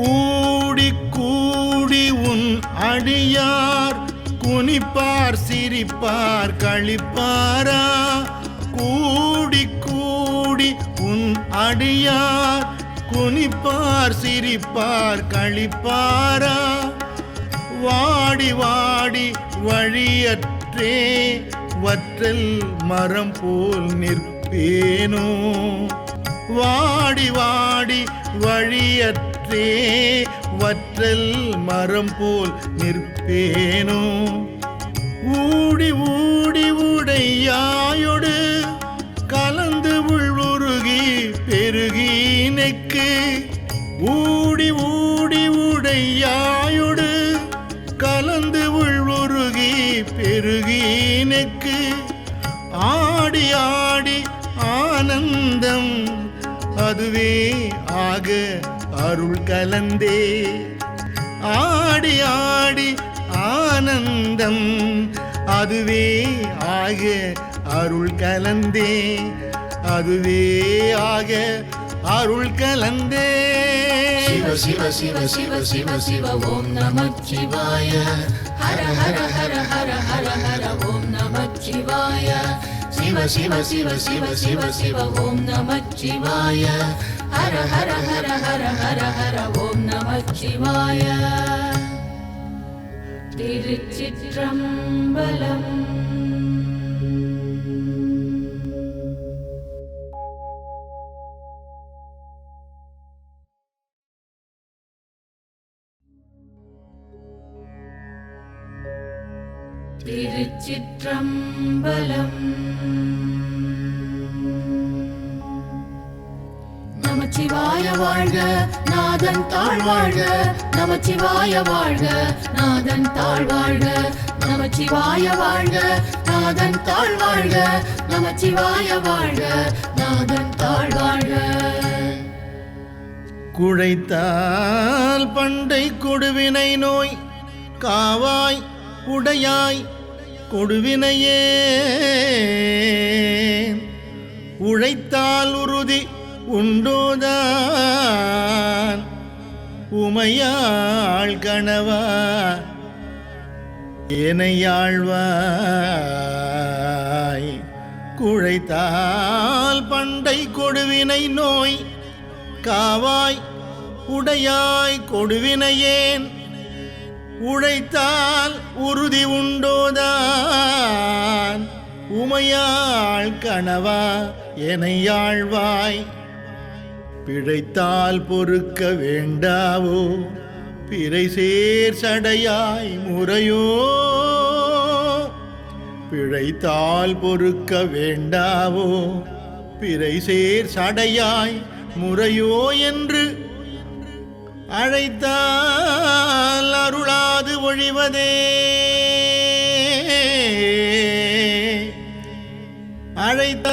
கூடி கூடி உன் அடியார் குனிப்பார் சிரிப்பார் களிப்பாரா கூடி கூடி உன் அடியார் குனிப்பார் சிரிப்பார் களிப்பாரா வாடி வாடி வழியற்றே வற்றல் மரம் போல் நிற்பேனோ நிற்பேனோ வாடி வாடி வழியற்றே வற்றல் மரம் போல் நிற்பேனோ ஊடி ஊடி உடையாயொடு கலந்து உள்வுருகி பெருகி நெக்கு ஊடி ஊடி உடையாயொடு கலந்து உள்வுருகி பெருகி நெக்கு ஆடி ஆடி ஆனந்தம் அதுவே ஆக அருள் கலந்தே ஆடி ஆடி ஆனந்தம் அதுவே ஆக அருள் கலந்தே அதுவே ஆக அருள் கலந்தே
சிவ சிவ சிவ சிவ சிவ சிவ ஓம் நமச்சிவாய ஹர ஹர ஹர ஹர ஹர ஹர ஓம் நமச்சிவாய சிவ சிவ சிவ சிவ சிவ சிவ ஓம் நமச்சிவாய ஹர ஹர ஹர ஹர ஹர ஹர ஓம் நமச்சிவாய திருச்சிற்றம்பலம். திருச்சிற்றம்பலம். நமச்சிவாய வாழ்க நாதன் தாழ் வாழ்க நமச்சிவாய வாழ்க நாதன் தாழ் வாழ்க நமச்சிவாய வாழ்க நாதன் தாழ் வாழ்க நமச்சிவாய வாழ்க நாதன் தாழ் வாழ்க.
குழைத்தால் பண்டை கொடுவினை நோய் காவாய் உடையாய் கொடுவினையே உழைத்தால் உறுதி உண்டோதான் உமையாள் கணவா ஏனையாழ்வாய் குழைத்தால் பண்டை கொடுவினை நோய் காவாய் உடையாய் கொடுவினையேன் உழைத்தால் உறுதி உண்டோதான் உமையாள் கணவா எனையாழ்வாய் பிழைத்தால் பொறுக்க வேண்டாவோ பிறை சேர் சடையாய் முறையோ பிழைத்தால் பொறுக்க வேண்டாவோ பிறை சேர் சடையாய் முறையோ என்று அழைத்தால் அருளாது ஒழிவதே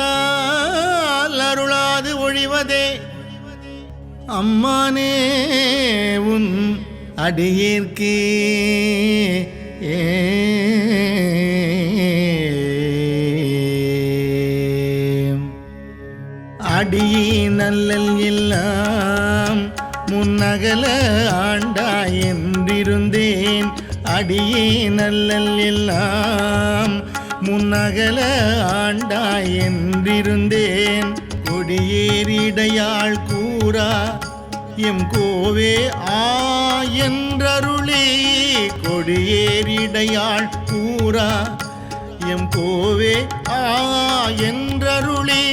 அழைத்தால் அருளாது ஒழிவதே அம்மானே உன் அடியேற்கே அடியே நல்லல் எல்லாம் முன்னகல ஆண்டாய் என்றிருந்தேன் அடியே நல்லல் எல்லாம் முன்னகல ஆண்டாய் என்றிருந்தேன் கொடியேறிடையாள் கூறா எம் கோவே ஆ என்றருளே கொடியேறிடையாள் கூறா எம் கோவே ஆ என்றருளே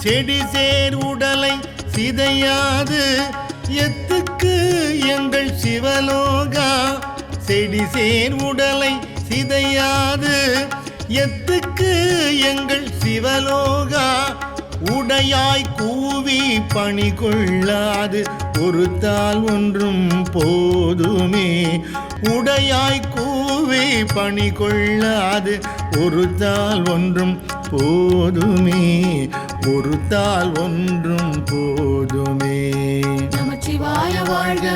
செடி சேர் உடலை சிதையாது எத்துக்கு எங்கள் சிவலோகா செடி சேர் உடலை சிதையாது எத்துக்கு எங்கள் சிவலோகா உடையாய் கூவி பணி கொள்ளாது பொறுத்தால் ஒன்றும் போதுமே உடையாய் கூவி பணி கொள்ளாது பொறுத்தால் ஒன்றும் போதுமே பொறுத்தால் ஒன்றும் போதுமே.
நமச்சிவாய வாழ்க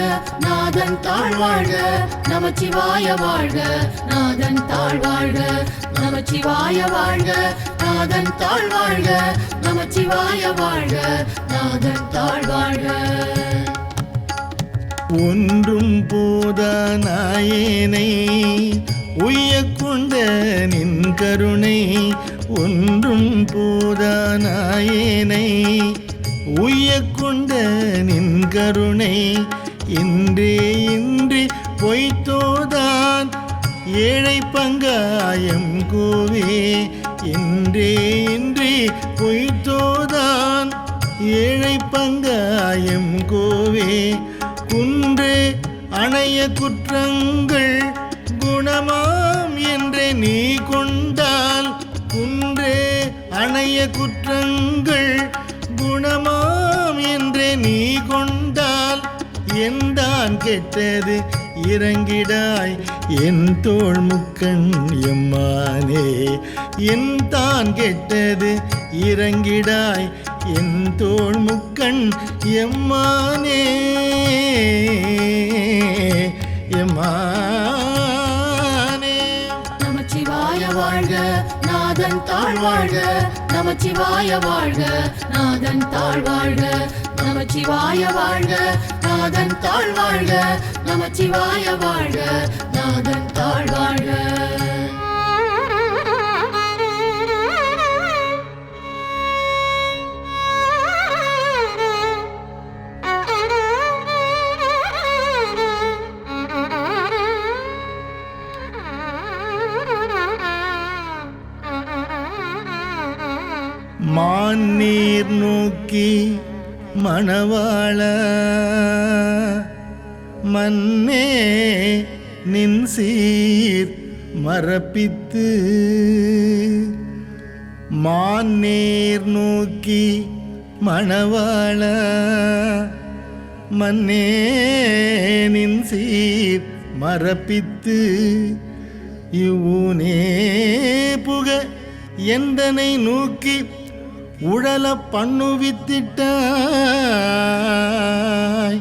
நாதன் தாழ் வாழ்க நமச்சிவாய வாழ்க நாதன் தாழ் வாழ்க நமச்சிவாய வாழ்க நாதன் தாழ் வாழ்க நமச்சிவாய வாழ்க நாதன் தாழ் வாழ்க.
ஒன்றும் போதானாயேனை உய்ய கொண்ட நின் கருணை ஒன்றும் போதானாயேனை உய்ய கொண்ட நின் கருணை இன்றே இன்றி பொய்த்தோதான் ஏழை பங்காயம் கோவே இன்றே இன்றி பொய்த்தோ ஏழை பங்காயம் கோவே குன்றே அணைய குற்றங்கள் குணமாம் என்றே நீ கொண்டால் குன்றே அணைய குற்றங்கள் குணமாம் என்றே நீ கொண்டால் எந்தான் கெட்டது இறங்கிடாய் என் தோள் முக்கண் எம்மானே என் தான் கெட்டது இறங்கிடாய் என் தோள் முக்கண் எம்மானே எம்மானே.
நமச்சிவாய வாழ்க நாதன் தாழ் வாழ்க நமச்சிவாய வாழ்க நாதன் தாழ் வாழ்க நமச்சிவாய வாழ்க நாதன் தாழ் வாழ்க நமச்சிவாய வாழ்க நாதன் தாழ் வாழ்க.
மான்னீர் நோக்கி மணவாள மன்னே நின் சீர் மரப்பித்து மான்னீர் நோக்கி மணவாள மன்னே நின் சீர் மரப்பித்து இவ்வூனே புக எந்தனை நோக்கி உழல பண்ணுவித்திட்டாய்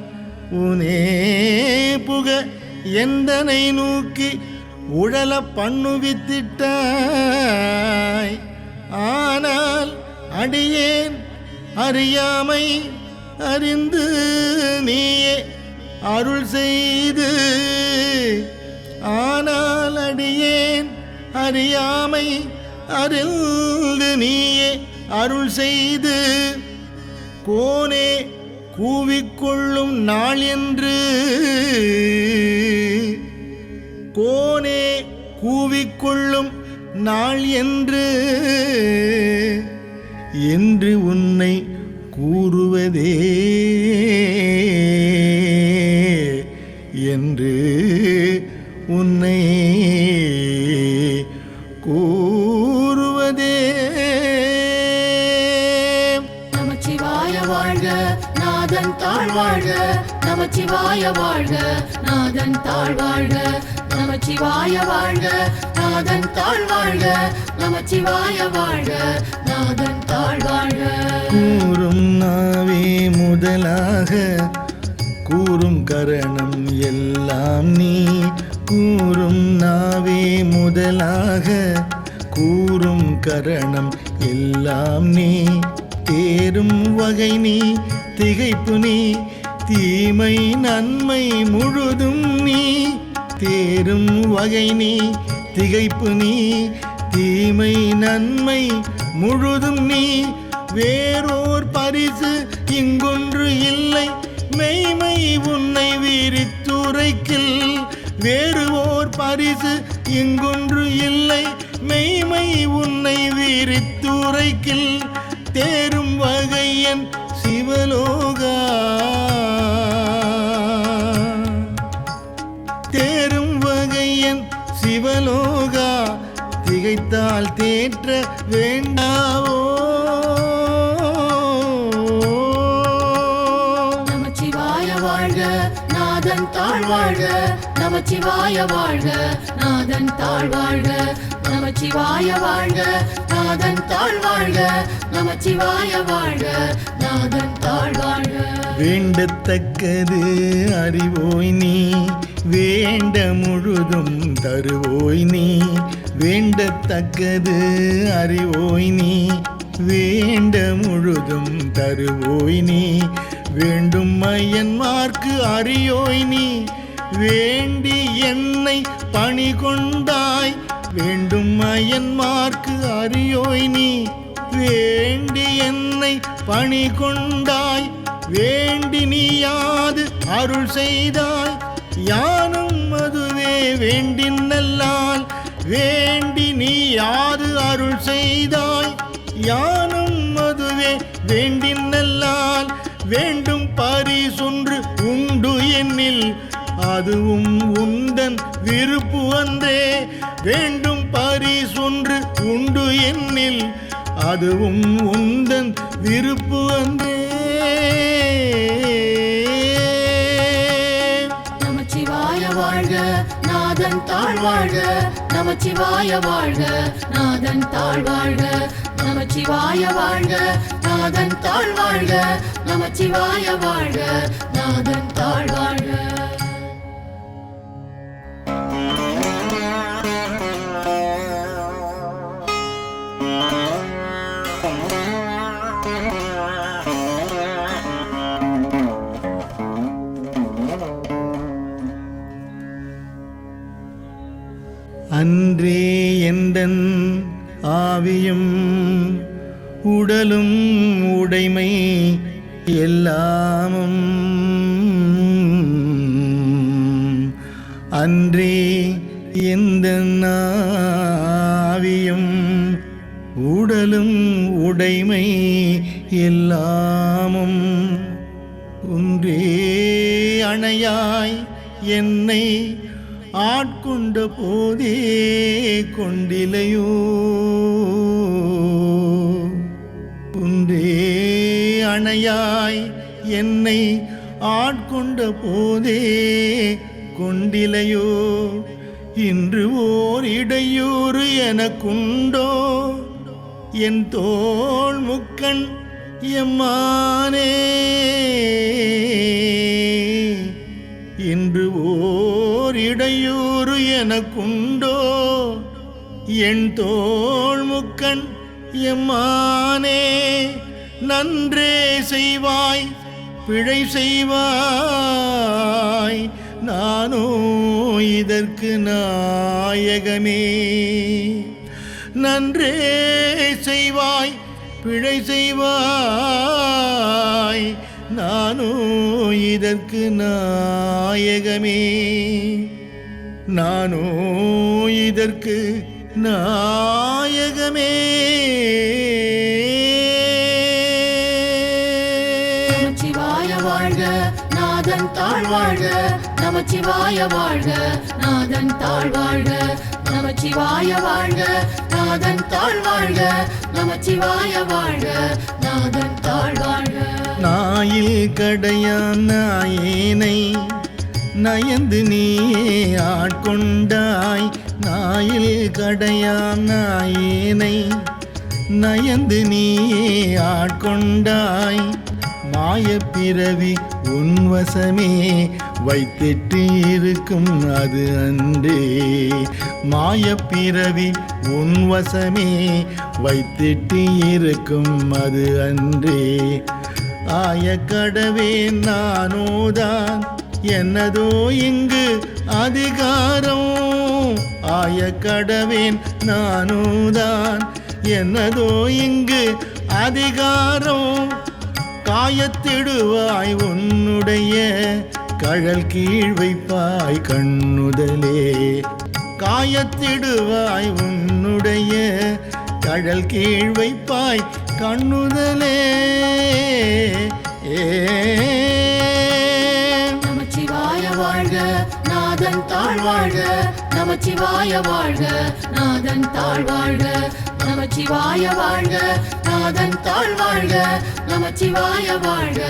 உனே புக எந்தனை நோக்கி உழல பண்ணுவித்திட்டாய் ஆனால் அடியேன் அறியாமை அறிந்து நீயே அருள் செய்து ஆனால் அடியேன் அறியாமை அறிந்து நீயே அருள் செய்து கோனே கூவிக்கொள்ளும் நாள் என்று கோனே கூவிக்கொள்ளும் நாள் என்று உன்னை கூறுவதே என்று உன்னை கூறுவதே.
நமச்சிவாய வாழ்க நாதன் தாழ் வாழ்க நமச்சிவாய வாழ்க நாதன் தாழ் வாழ்க நமச்சிவாய வாழ்க நாதன் தாழ் வாழ்க நமச்சிவாய வாழ்க நாதன் தாழ் வாழ்க.
கூறும் நாவே முதலாக கூறும் கரணம் எல்லாம் நீ கூறும் நாவே முதலாக கூறும் கரணம் எல்லாம் நீ தேரும் வகை நீ திகைப்பு நீ தீமை நன்மை முழுதும் நீ தேரும் வகை நீ திகைப்பு நீ தீமை நன்மை முழுதும் நீ வேறோர் பரிசு இங்கொன்று இல்லை மெய்மை உன்னை விரித்துரைக்கில் வேறு ஓர் பரிசு இங்கொன்று இல்லை மெய்மை உன்னை விரித்துரைக்கில் தேரும் வகையன் சிவலோகா தேரும் வகையன் சிவலோகா திகைத்தால் தேற்ற வேண்டாவோ.
நமச்சிவாய வாழ்க நாதன் தாழ் வாழ்க நமச்சிவாய வாழ்க நாதன் தாழ் வாழ்க நமச்சிவாய வாழ்க நாதன் தாழ் வாழ்க நமச்சிவாய வாழ்க நாதன் தாழ் வாழ்க.
வேண்டத்தக்கது அறிவோய் நீ வேண்ட முழுதும் தருவோய் நீ வேண்டத்தக்கது அறிவோய் நீ வேண்ட முழுதும் தருவோய் நீ வேண்டும் மையன்மார்க்கு அறியோய் நீ வேண்டி என்னை பணி கொண்டாய் வேண்டும் மையன்மார்க்கு அறியோய் நீ வேண்டி என்னை பணி கொண்டாய் வேண்டி நீ யாது அருள் செய்தாய் யானும் அதுவே வேண்டின் நல்லால் வேண்டி நீ யாது அருள் செய்தாய் யானும் அதுவே வேண்டின் நல்லால் வேண்டும் பரிசொன்று உண்டு என்னில் அதுவும் உந்தன் விருப்பு அன்றே. வேண்டும் பரிசொன்று உண்டு என்னில் அதுவும் உந்தன் விருப்பு அன்றே.
நமச்சிவாய வாழ்க நாதன் தாழ் வாழ்க, நமச்சிவாய வாழ்க நாதன் தாழ் வாழ்க, நமச்சிவாய வாழ்க நாதன் தாழ் வாழ்க, நமச்சிவாய வாழ்க நாதன் தாழ் வாழ்க.
அன்றே எந்தன் ஆவியும் உடலும் உடைமை எல்லாமும் அன்றே எந்தன் ஆவியும் உடலும் உடைமை எல்லாமும் ஒன்றே அணையாய் என்னை ஆட்கொண்ட போதே கொண்டிலையோ. ஒன்றே அணையாய் என்னை ஆட்கொண்ட போதே கொண்டிலையோ. இன்று ஓர் இடையூறு எனக்குண்டோ என் தோள் முக்கண் எம்மானே. இன்று ஓர் இடையூறு எனக்குண்டோ என் தோள் முக்கண் எம்மானே. நன்றே செய்வாய் பிழை செய்வாய் நானோ இதற்கு நாயகமே. நன்றே செய்வாய் பிழை செய்வாய் நானோ இதற்கு நாயகமே. நானோ இதற்கு நாயகமே.
நமச்சிவாய வாழ்க நாதன் தாழ் வாழ்க, நமச்சிவாய வாழ்க நாதன் தாழ் வாழ்க, நமச்சிவாய வாழ்க நாதன் தாழ் வாழ்க, நமச்சிவாய வாழ்க நாதன் தாழ் வாழ்க.
நாயில் கடையான் நாயேனை நயந்து நீயே ஆட்கொண்டாய். நாயில் கடையான் நாயேனை நயந்து நீயே ஆட்கொண்டாய். மாய பிறவி உன்வசமே வைத்திட்டு இருக்கும் அது அன்றே. மாய பிறவி உன்வசமே வைத்திட்டு இருக்கும் அது அன்றே. ஆய கடவேன் நானோதான் என்னதோ இங்கு அதிகாரம். ஆய கடவேன் நானோதான் என்னதோ இங்கு அதிகாரம். காயத்திடுவாய் உன்னுடைய கழல் கீழ் வைப்பாய் கண்ணுதலே. காயத்திடுவாய் உன்னுடைய கழல் கீழ் வைப்பாய் கண்ணுதலே.
நமச்சிவாய வாழ்க நாதன் தாழ் வாழ்க, நமச்சிவாய வாழ்க நாதன் தாழ் வாழ்க, நமச்சிவாய வாழ்க நாதன் தாழ் வாழ்க, நமச்சிவாய வாழ்க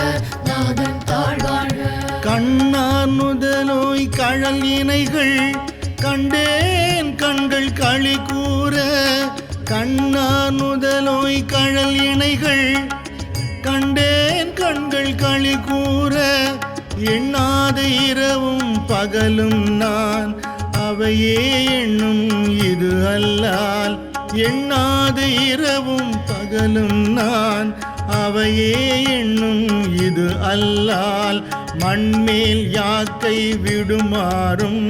நாதன் தாழ் வாழ்க.
கண்ணார் முதலோய் கழல் இணைகள் கண்டேன் கண்கள் களி கூற. கண்ணார் முதலோய் கழல் இணைகள் கண்டேன் கண்கள் களி கூற. எண்ணாத இரவும் பகலும் நான் அவையே எண்ணும் இது அல்லால். எண்ணாத இரவும் பகலும் நான் அவையே எண்ணும் இது அல்லால். மண்மேல் யாக்கை விடுமாறும்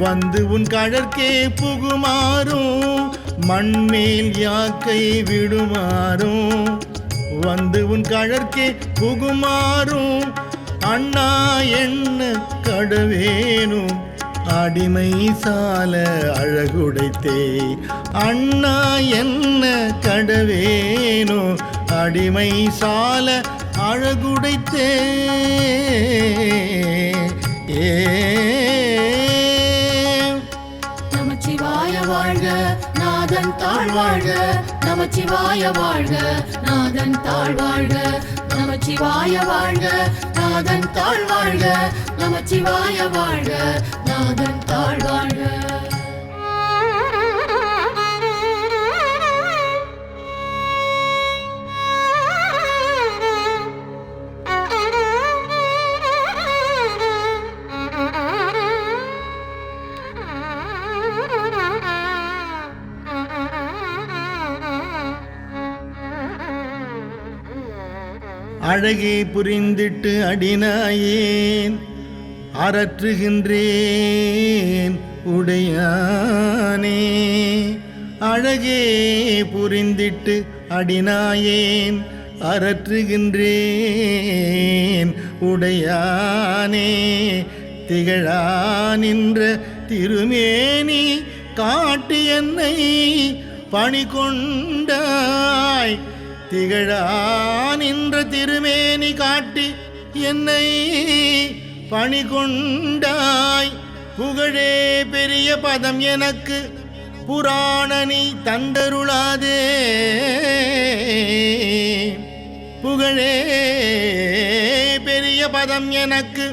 வந்து உன் கழற்கே புகுமாறும். மண்மேல் யாக்கை விடுமாறும் வந்து உன் கழற்கே புகுமாறும். அண்ணா என்ன கடவேனும் அடிமை சால அழகுடைத்தே. அண்ணா என்ன கடவேனோ அடிமை சால அழகுடைத்தே
நமச்சிவாய வாழ்க நாதன் தாழ் வாழ்க நமச்சிவாய வாழ்க நாதன் தாழ் வாழ்க நமச்சிவாய வாழ்க நாதன் தாழ் வாழ்க நமச்சிவாய வாழ்க நாதன் தாழ் வாழ்க.
அழகே புரிந்திட்டு அடினாயேன் அரற்றுகின்றேன் உடையானே. அழகே புரிந்திட்டு அடினாயேன் அரற்றுகின்றேன் உடையானே. திகழா நின்ற திருமேனி காட்டி என்னை பணி கொண்டாய். திகழா நின்ற திருமேனி காட்டி என்னை பணி கொண்டாய். புகழே பெரிய பதம் எனக்கு புராணனி தந்தருளாதே. புகழே பெரிய பதம் எனக்கு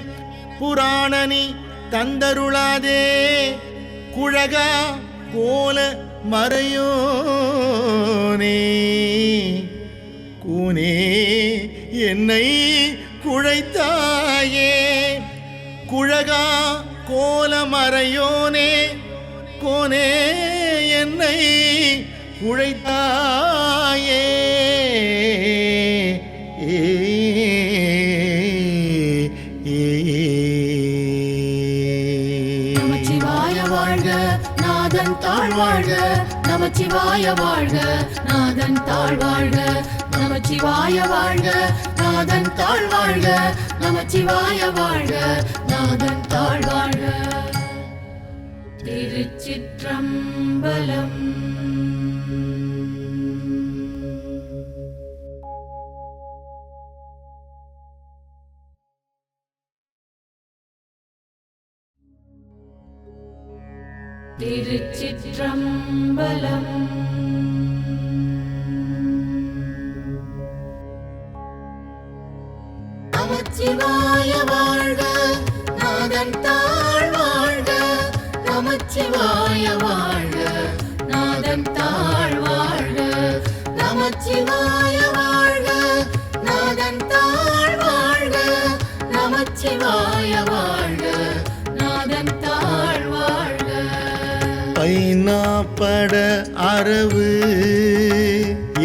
புராணனி தந்தருளாதே. குழகா கோல மறையோனே கூனே என்னை குழைத்தாயே. குழகா கோல மறையோனே கோனே என்னை குழைத்தாயே.
நமச்சிவாய வாழ்க நாதன் தாழ் வாழ்க நமச்சிவாய வாழ்க நாதன் தாழ் வாழ்க நமச்சிவாய வாழ்க நாதன் தாழ் வாழ்க நமச்சிவாய வாழ்க நாதன் தாழ் வாழ்க. திருச்சிற்றம்பலம். திருச்சிற்றம்பலம். நமச்சிவாய வாழ்க நாதன் தாழ் வாழ்க நமச்சிவாய வாழ்க நாதன் தாழ் வாழ்க நமச்சிவாய வாழ்க நாதன் தாழ் வாழ்க நமச்சிவாய வாழ்க நாதன் தாழ் வாழ்க.
பைனாப்பட அரவு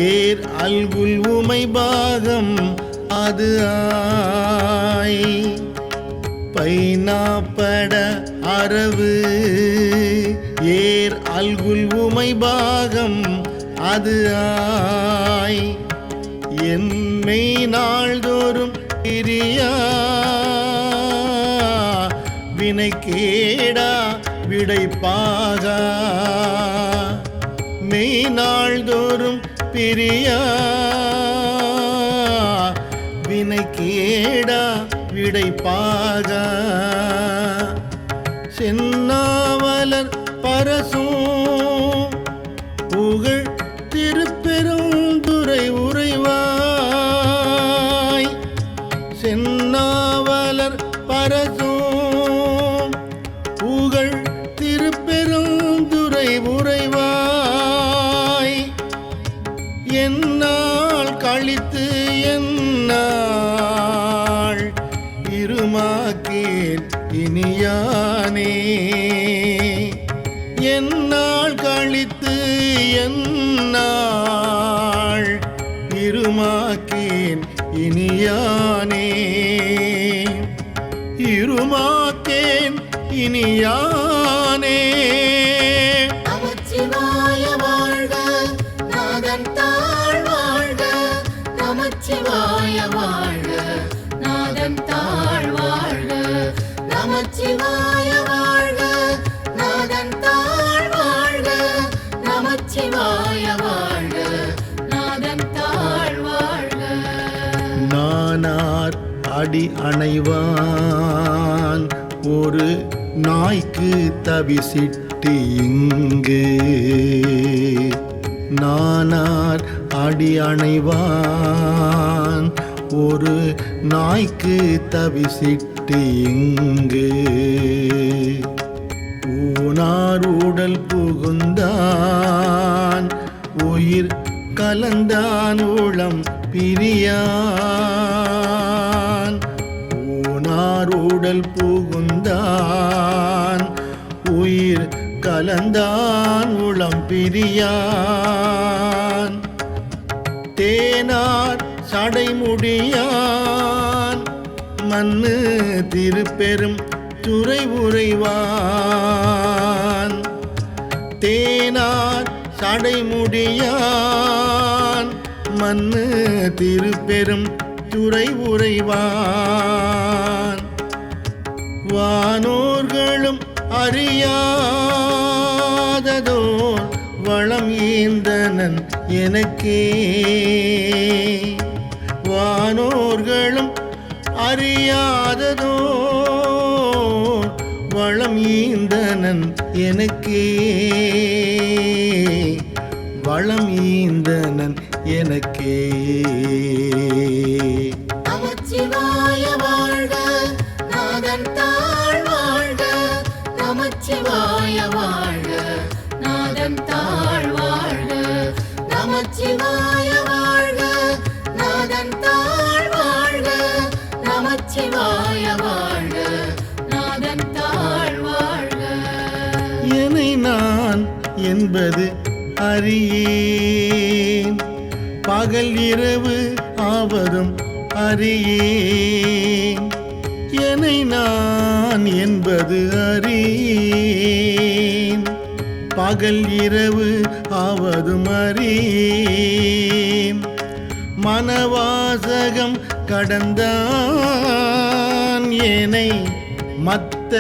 ஏர் அல்குல் உமை பாகம் அது ஆய். பைனாப்பட அரவு ஏர் அல்குல் உமை பாகம் அது ஆய். என்னை நாள்தோறும் பிரியா வினை கேடா விடைப்பாக. மெய் நாள்தோறும் பிரியா வினை கேடா விடைப்பாக. சென்னாவலர் பரசும் புகழ் திருப்பெருந்துறை உறைவாய். சென்னாவலர் பரசும் புகழ் திருப்பெருந்துறை உறைவாய். என்னால் கழித்து என்னால் இருமாக்கேன் இனியானே. என்னால் கழித்து என்னால் இருமாக்கேன் இனியானே. இருமாக்கேன் இனியானே.
நமச்சிவாய வாழ்க நாதன் தாழ் வாழ்க நமச்சிவாய வாழ்க நாதன் தாழ் வாழ்க நமச்சிவாய வாழ்க நாதன் தாழ் வாழ்க நமச்சிவாய வாழ்க நாதன் தாழ் வாழ்க.
அடி அணைவான் ஒரு நாய்க்கு தவிசிட்டு இங்கு நானார் அடி அணைவான் ஒரு நாய்க்கு தவிசிட்டு இங்கு ஊனார் உடல் புகுந்தான் உயிர் கலந்தான் உளம் பிரியான் ஊனார் உடல் புகுந்தான் உயிர் கலந்தான் உளம் பிரியான் தேனார் சடைமுடியான் மண்ணு திருப்பெரும் துறை உறைவான் தேனார் சடைமுடியான் மண்ணு திருப்பெரும் துறை உறைவான் வானோர்களும் அறியாததோர் வளம் ஈந்தனன் எனக்கே வானோர்களும் அறியாததோர் வளம் ஈந்தனன் எனக்கே வளம் ஈந்தனன் எனக்கே
நமச்சிவாய வாழ்க நாதன் தாழ் வாழ்க நமச்சிவாய வாழ்க நாதன் தாழ் வாழ்க நமச்சிவாய வாழ்க நாதன் தாழ் வாழ்க நமச்சிவாய வாழ்க நாதன் தாழ் வாழ்க
என்னை நான் என்பது அறியேன் பகல் இரவு ஆவதும் அறியேன் என்னை நான் என்பது அறியேன் பகல் இரவு ஆவதும் அறியேன் மனவாசகம் கடந்தான் என்னை மத்த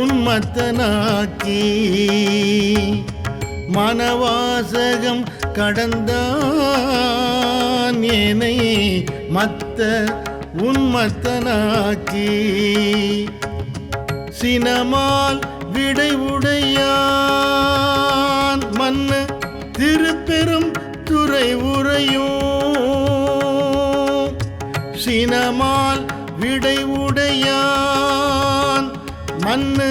உன்மத்தனாக்கி மனவாசகம் கடந்தான் என்னை மத்த உன்மத்தனாக்கி சினமால் விடை உடையான் மண்ணு திருப்பெரும் துறை உறையும் சினமால் விடை உடையான் மண்ணு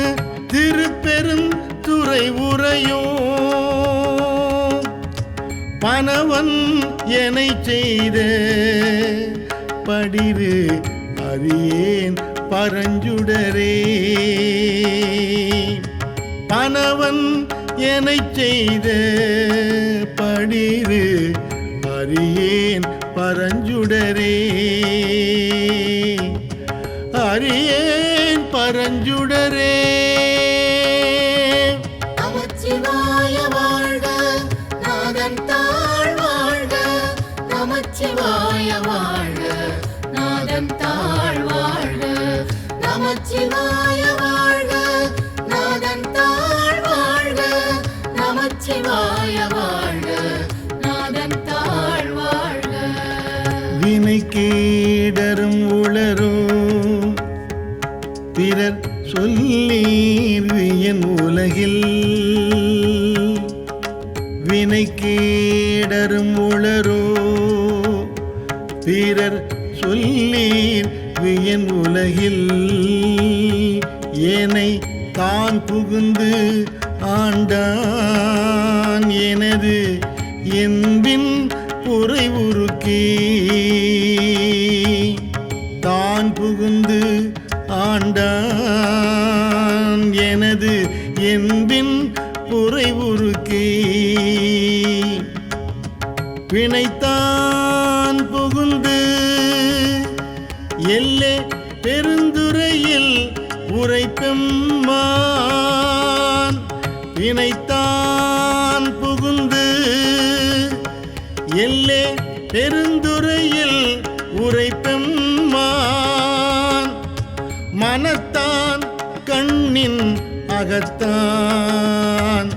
திருப்பெரும் துறை உறையும் பனவன் எனை செய்த படிரு அறியேன் பரஞ்சுடரே பனவன் எனை செய்த படிரு அறியேன் பரஞ்சுடரே அறியேன் பரஞ்சுடரே
நமச்சிவாய வாழ்க நாதன் தாழ் வாழ்க நமச்சிவாய வாழ்க நாதன் தாழ் வாழ்க நமச்சிவாய வாழ்க நாதன் தாழ் வாழ்க நமச்சிவாய வாழ்க நாதன் தாழ் வாழ்க
வினை கேடரும் உளரும் பிறர் சொல்லீர் என் உலகில் வினை கேடரும் உளரோ பிறர் சொல்லீர் என் உலகில் ஏனை தான் புகுந்து ஆண்டான் எனது என்பின் புரை உருக்கி தான் புகுந்து ஆண்டான் எனது என்பின் புரை உருக்கி பிணைத்தான் புகுந்து எல்லே பெருந்துறையில் உரைப்பெம்மான் பிணைத்தான் புகுந்து எல்லே பெருந்துறையில் உரைப்பெம்மான் மனத்தான் கண்ணின் அகத்தான்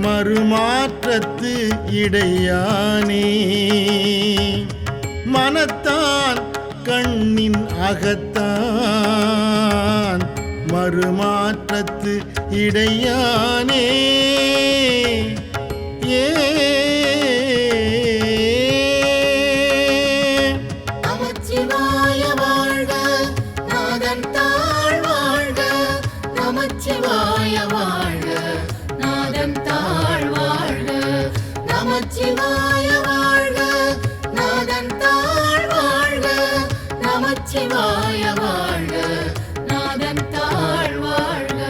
மறுமாற்றத்து இடையானே மனத்தான் கண்ணின் அகத்தான் மறுமாற்றத்து இடையானே ஏ
நமச்சிவாய வாழ்க நாதன் தாழ் வாழ்க நமச்சிவாய வாழ்க நாதன் தாழ் வாழ்க நமச்சிவாய வாழ்க நாதன் தாழ் வாழ்க நமச்சிவாய வாழ்க நாதன் தாழ் வாழ்க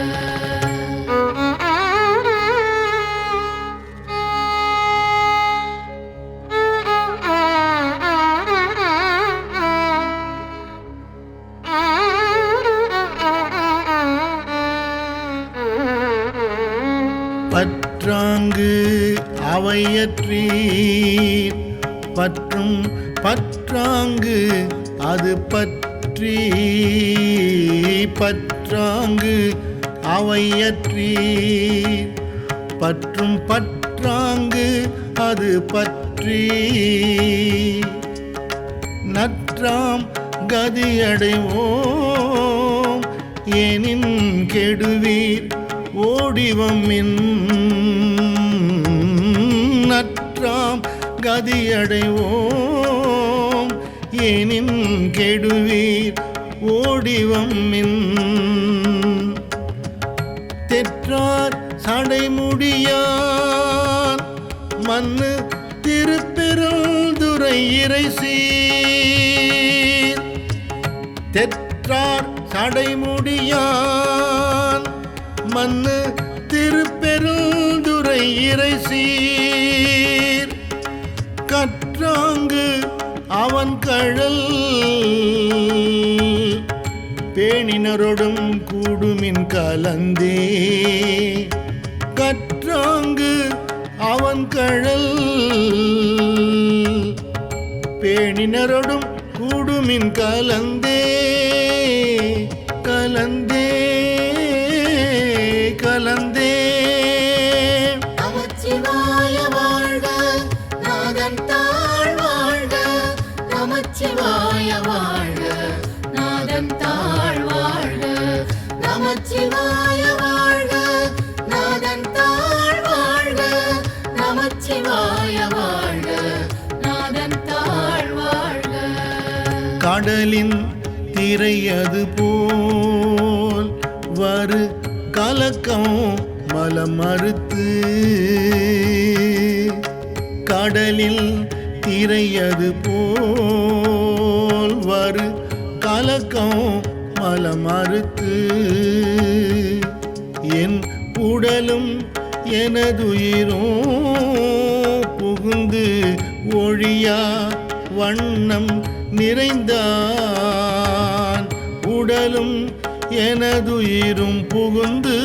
பற்றாங்கு அவையற்றீர் பற்றும் பற்றாங்கு அது பற்றி பற்றாங்கு அவையற்றீர் பற்றும் பற்றாங்கு அது பற்றி நற்றாம் கதியடைவோம் எனின் கெடுவீர் ஓடிவம்மின் நற்றாம் கதியடைவோம் எனின் கெடுவீர் ஓடிவம்மின் தெற்றார் சடைமுடியான் மண்ணு திருப்பெருந்துறை இறைசீர் தெற்றார் சடைமுடியான் மண்ணு திருப்பெருந்துறை இறைசீர் கற்றாங்கு அவன் கழல் பேணினரோடும் கூடுமின் கலந்தே கற்றாங்கு அவன் கழல் பேணினரோடும் கூடுமின் கலந்தே கலந்தே கலந்தே
நமச்சிவாய வாழ்க நாதன் தாழ் வாழ்க நமச்சிவாய வாழ்க நாதன் தாழ் வாழ்க நமச்சிவாய வாழ்க நாதன் தாழ் வாழ்க நமச்சிவாய வாழ்க நாதன் தாழ் வாழ்க
கடலின் திரையது போல் வரு கலக்கம் மலம் மறுத்து கடலில் திரையது போல் வரு கலக்கம் மலம் மறுத்து என் உடலும் எனதுயிரும் புகுந்து ஒழியா வண்ணம் நிறைந்தான் உடலும் எனதுயிரும் புகுந்து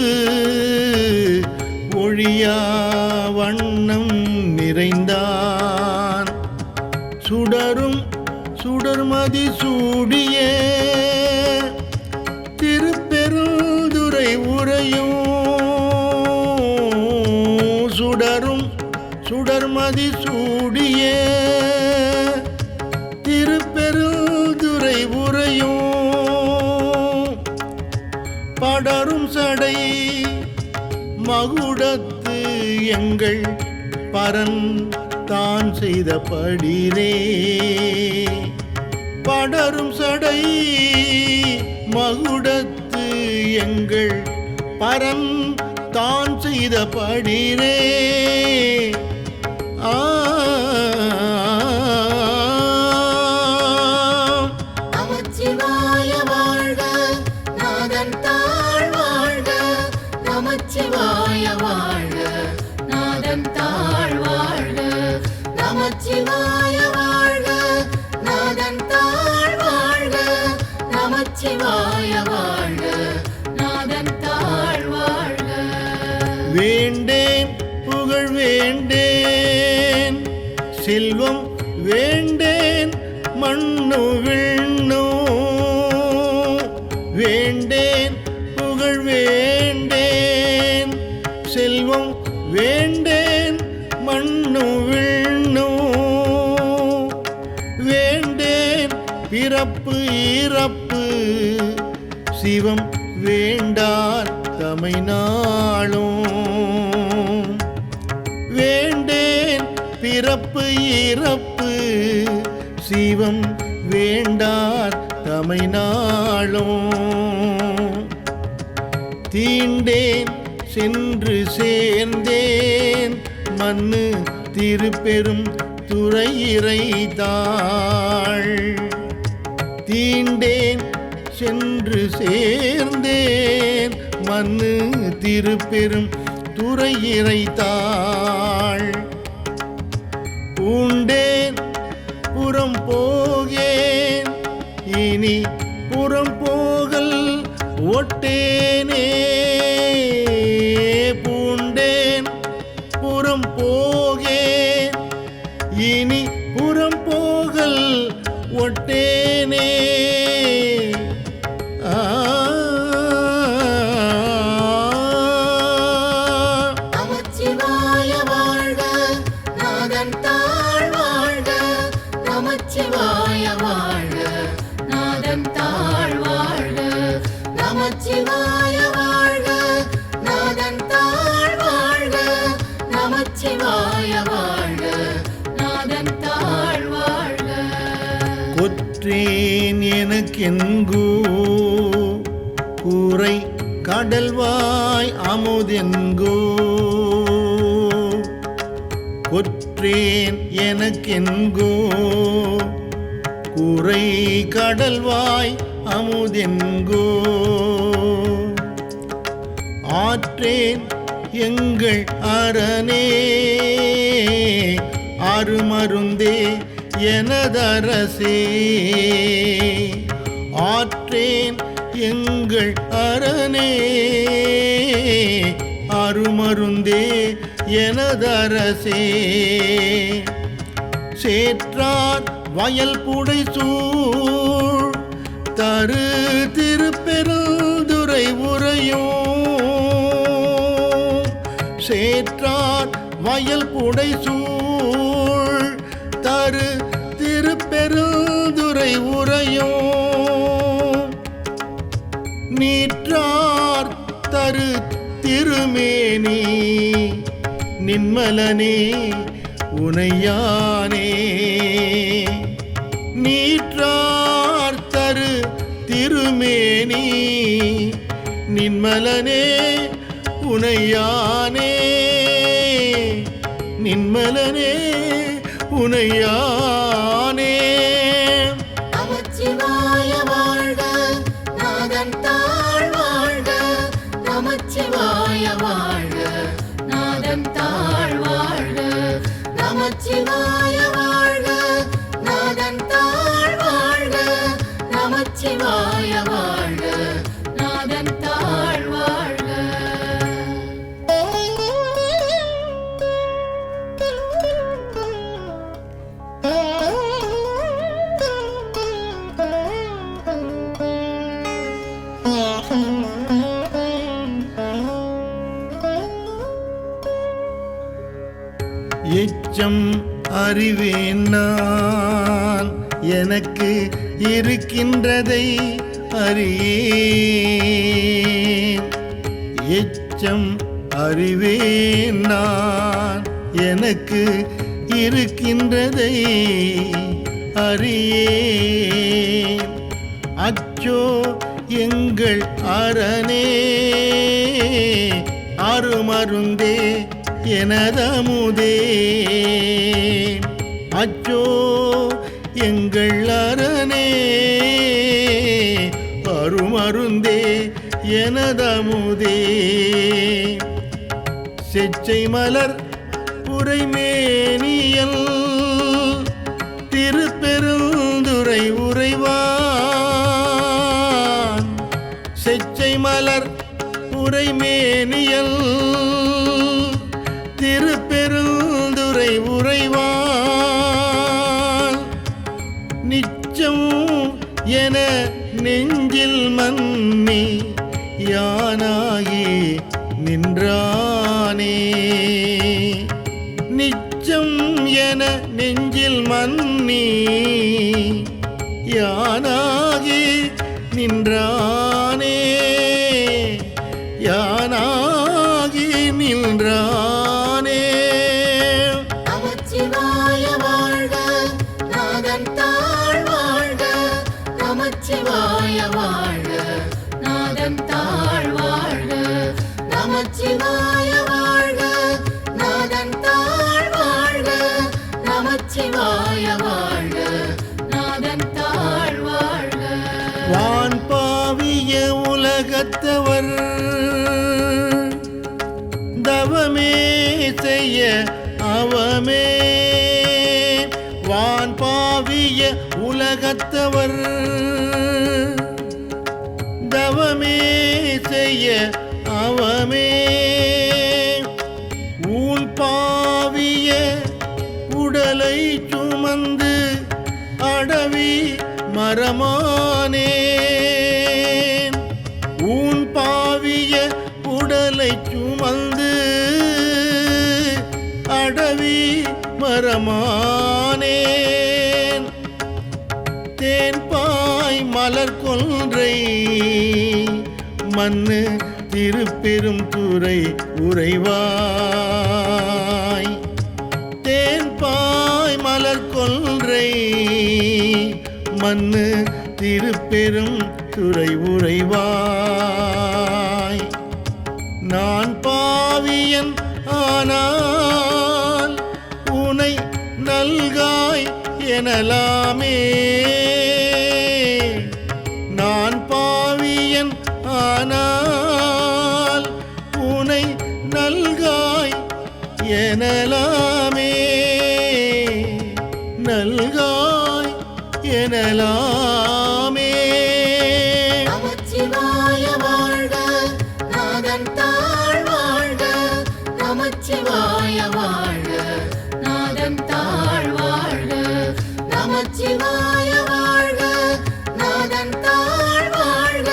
ஒழியா வண்ணம் நிறைந்தான் சுடரும் சுடர்மதி சூடிய திருப்பெருந்துறை உரையும் சுடரும் சுடர்மதி சூடிய திருப்பெருந்துறை உரையும் படரும் சடை மகுடத்து எங்கள் பரன் தான் செய்த படிரே படரும் சடை மகுடத்து எங்கள் பரன் தான் செய்த படிரே
நமச்சிவாய வாழ்க நாதன் தாழ் வாழ்க நமச்சிவாய வாழ்க நாதன் தாழ் வாழ்க நமச்சிவாய வாழ்க நாதன் தாழ் வாழ்க நமச்சிவாய வாழ்க நாதன் தாழ் வாழ்க
வேண்டேன் புகழ் வேண்டேன் செல்வம் வேண்டேன் மண்ணு விண்ணோ வேண்டேன் புகழ் வேண்டேன் செல்வம் வேண்டேன் மண்ணு விண்ணோ வேண்டேன் பிற பிறப்பு இறப்பு சிவம் வேண்டார் தமை நாளும். வேண்டேன் பிறப்பு இறப்பு சிவம் வேண்டார் தமை நாளும். தீண்டேன் சென்று சேர்ந்தேன் மண்ணு திருப்பெரும் துறையிறைதாள். தீண்டேன் சென்று சேர்ந்தேன் மண்ணு திருப்பெரும் துறையிறைதாள். பூண்டேன் புறம் போகேன் இனி புறம் போகல் ஒட்டேனே. பூண்டேன் புறம் போகேன் இனி புறம் போகல் ஒட்டேனே.
நமச்சிவாய வாழ்க நாதன் தாழ் வாழ்க. நமச்சிவாய வாழ்க நாதன் தாழ் வாழ்க. நமச்சிவாய வாழ்க நாதன் தாழ் வாழ்க. நமச்சிவாய வாழ்க நாதன் தாழ் வாழ்க.
கொற்றேன் எனக்கென்கோ கூரை கடல்வாய் அமுதென்கோ. கொற்றேன் எனக்கென்கோ கூரை கடல்வாய் அமுதென்கோ. ஆற்றேன் எங்கள் அரணே அருமருந்தே எனதரசே. ஆற்றேன் எங்கள் அரணே அருமருந்தே எனதரசே. சேற்றார் வயல் புடைசூழ் தரு திருப்பெருந்துறை உரையும். சேற்றார் வயல் புடைசூழ் தரு திருப்பெருந்துறை உரையும். நீற்றார் தரு திருமேனி நின்மலனே உனையானே. நீற்றார் தரு திருமேனி நின்மலனே உனையானே. நின்மலனே உனையானே.
நமச்சிவாய வாழ்க நாதன் தாழ் வாழ்க. நமச்சிவாய வாழ்க நாதன் தாழ் வாழ்க. நமச்சிவாய வாழ்க நாதன் தாழ் வாழ்க. நமச்சிவாய வாழ்க நாதன் தாழ் வாழ்க.
எச்சம் அறிவேன் நான் எனக்கு இருக்கின்றதை அறியேன். எச்சம் அறிவேன் நான் எனக்கு இருக்கின்றதை அறியேன். அச்சோ எங்கள் அரணே அருமருந்தே எனதமுதே. அச்சோ எங்கள் அரணே அருமருந்தே எனதமுதே. செச்சை மலர் புரைமேனியல் திருப்பெருந்துறை உறைவான். செச்சை மலர் புரைமேனியல் திருப்பெருந்துறை உறைவான். நிச்சம் என நெஞ்சில் மன்னி யானாகி நின்றானே. நிச்சம் என நெஞ்சில் மன்னி யானாகி நின்றானே யானாகி நின்றானே.
நமச்சிவாய வாழ்க நாதன் தாழ் வாழ்க நமச்சிவாய வாழ்க நாதன் தாழ் வாழ்க நமச்சிவாய வாழ்க நாதன் தாழ் வாழ்க நமச்சிவாய வாழ்க நாதன் தாழ் வாழ்க.
வான் பாவிய உலகத்தவர் தவமே செய்ய அவமே வான் பாவிய உலகத்தவர் தவமே செய்ய அவமே ஊன் பாவிய உடலை சுமந்து அடவி மரமானேன் ஊன் பாவிய உடலை சுமந்து அடவி மரமானேன் தேன்பாய் மலர் கொன்றை மண்ணு திருப்பெரும் துறை உறைவாய் தேன்பாய் மலர் கொன்றை மண்ணு திருப்பெரும் துறை உறைவாய். நான் பாவியன் ஆனால் உனை நல்காய் எனலாமே நான் பாவியன் ஆனால் உனை நல்காய் எனலாமே நல்காய் எனலாமே.
நமச்சிவாய வாழ்க நாதன் தாழ் வாழ்க நமச்சிவாய வாழ்க நாதன் தாழ் வாழ்க நமச்சிவாய வாழ்க நாதன் தாழ் வாழ்க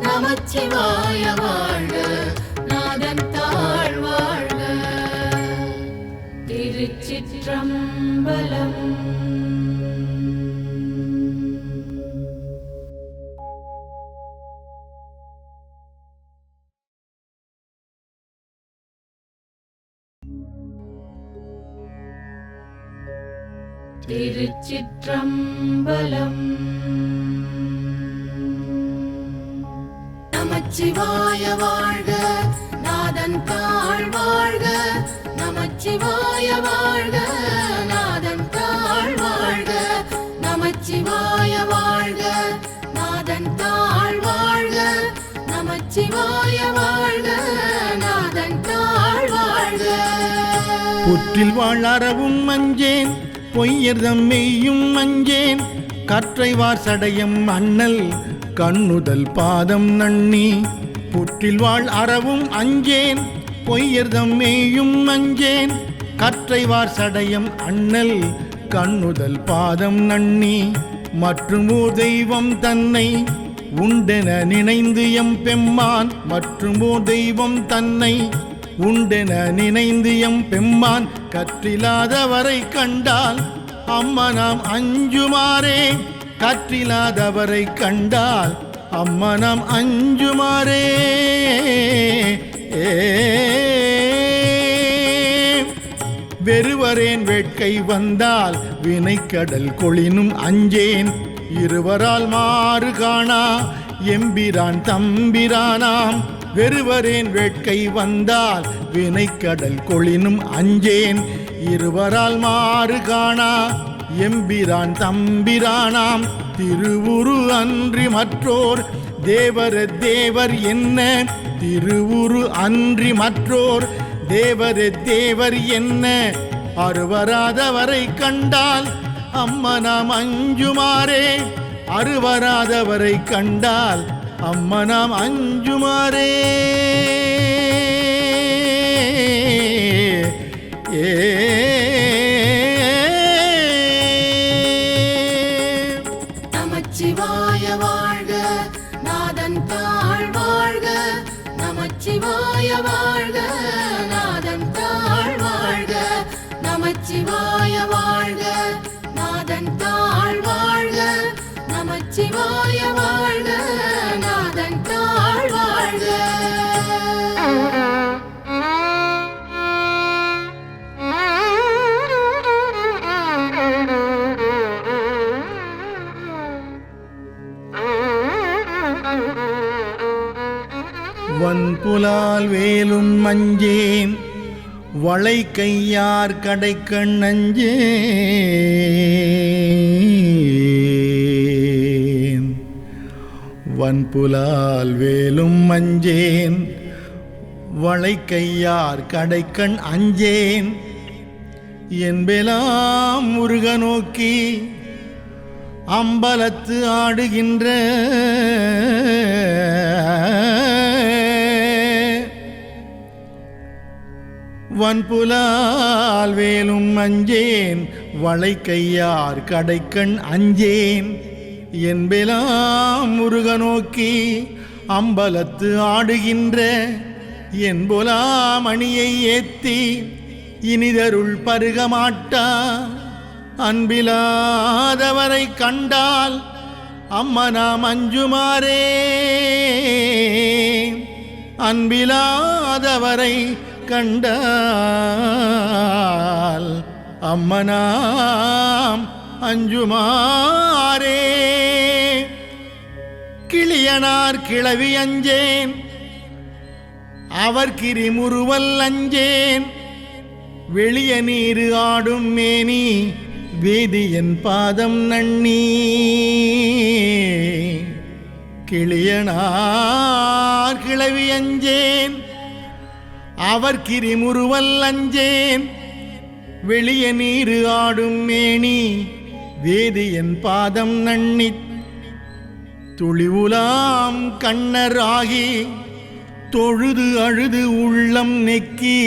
நமச்சிவாய வாழ்க நாதன் தாழ் வாழ்க. திருச்சிற்றம்பலம். திருச்சிற்றம்பலம். நமச்சிவாய வாழ்க நாதன் தாழ் வாழ்க நமச்சிவாய வாழ்க நாதன் தாழ் வாழ்க நமச்சிவாய வாழ்க நாதன் தாழ் வாழ்க நமச்சிவாய வாழ்க நாதன் தாழ் வாழ்க.
புற்றில் வாழ் அறவும் மஞ்சேன் பொய்யர்தம் மெய்யும் மஞ்சேன் கற்றைவார் சடையம் அண்ணல் கண்ணுதல் பாதம் நன்னி புற்றில் வாழ் அறவும் அஞ்சேன் பொய்யர்தம் மெய்யும் மஞ்சேன் கற்றைவார் சடையம் அண்ணல் கண்ணுதல் பாதம் நன்னி மற்றும் ஓர் தெய்வம் தன்னை உண்டென நினைந்து எம் பெம்மான் மற்றும் ஓர் தெய்வம் தன்னை உண்டென நினைந்து எம் பெம்மான் கற்றிலாதவரை கண்டால் அம்மா நாம் அஞ்சுமாறே கற்றிலாதவரை கண்டால் அம்மா நாம் அஞ்சுமாறே. வெறுவரேன் வேட்கை வந்தால் வினைக்கடல் கொளினும் அஞ்சேன் இருவரால் மாறு காணா எம்பிரான் தம்பிரானாம் வெறுவரேன் வேட்கை வந்தால் வினைக்கடல் கொளினும் அஞ்சேன் இருவரால் மாறு காணா எம்பிரான் தம்பிரானாம் திருவுரு அன்றி மற்றோர் தேவர தேவர் என்ன திருவுரு அன்றி மற்றோர் தேவர தேவர் என்ன அருவராதவரை கண்டால் அம்மா நாம் அஞ்சுமாறே அருவராதவரை கண்டால் அம்மா நாம் அஞ்சுமாறே.
நமச்சிவாய வாழ்க நாதன் தாழ் வாழ்க நமச்சிவாய வாழ்க நாதன் தாழ் வாழ்க நமச்சிவாய வாழ்க நாதன் தாழ் வாழ்க நமச்சிவாய வாழ்க, நாதன் தாழ் வாழ்க.
வன்புலால் வேலும் மஞ்சேன், வளை கையார் கடைக்கண் அஞ்சேன். வன்புலால் வேலும் மஞ்சேன், வளை கையார் கடைக்கண் அஞ்சேன். என்பெலாம் முருக நோக்கி அம்பலத்து ஆடுகின்ற வன்புலால் வேலும் அஞ்சேன், வளை கையார் கடைக்கண் அஞ்சேன். என்பெலாம் முருக நோக்கி அம்பலத்து ஆடுகின்ற என்பொலாம் அணியை ஏத்தி இனிதருள் பருகமாட்டா. அன்பிலாதவரை கண்டால் அம்மனாம் அஞ்சுமாறே. அன்பிலாதவரை கண்டால் அம்மனாம் அஞ்சுமாறே. கிளியனார் கிளவி அஞ்சேன், அவர் கிரிமுறுவல் அஞ்சேன். வெளிய நீரு ஆடும் மேனி வேதியன் பாதம் நன்னி. கிளியனார் கிளவி அஞ்சேன், அவர் கிரிமுறுவல் அஞ்சேன். வெளிய நீரு ஆடும் மேனி வேதியன் பாதம் நன்னி. துளிவுலாம் கண்ணர் ஆகி தொழுது அழுது உள்ளம் நெக்கி.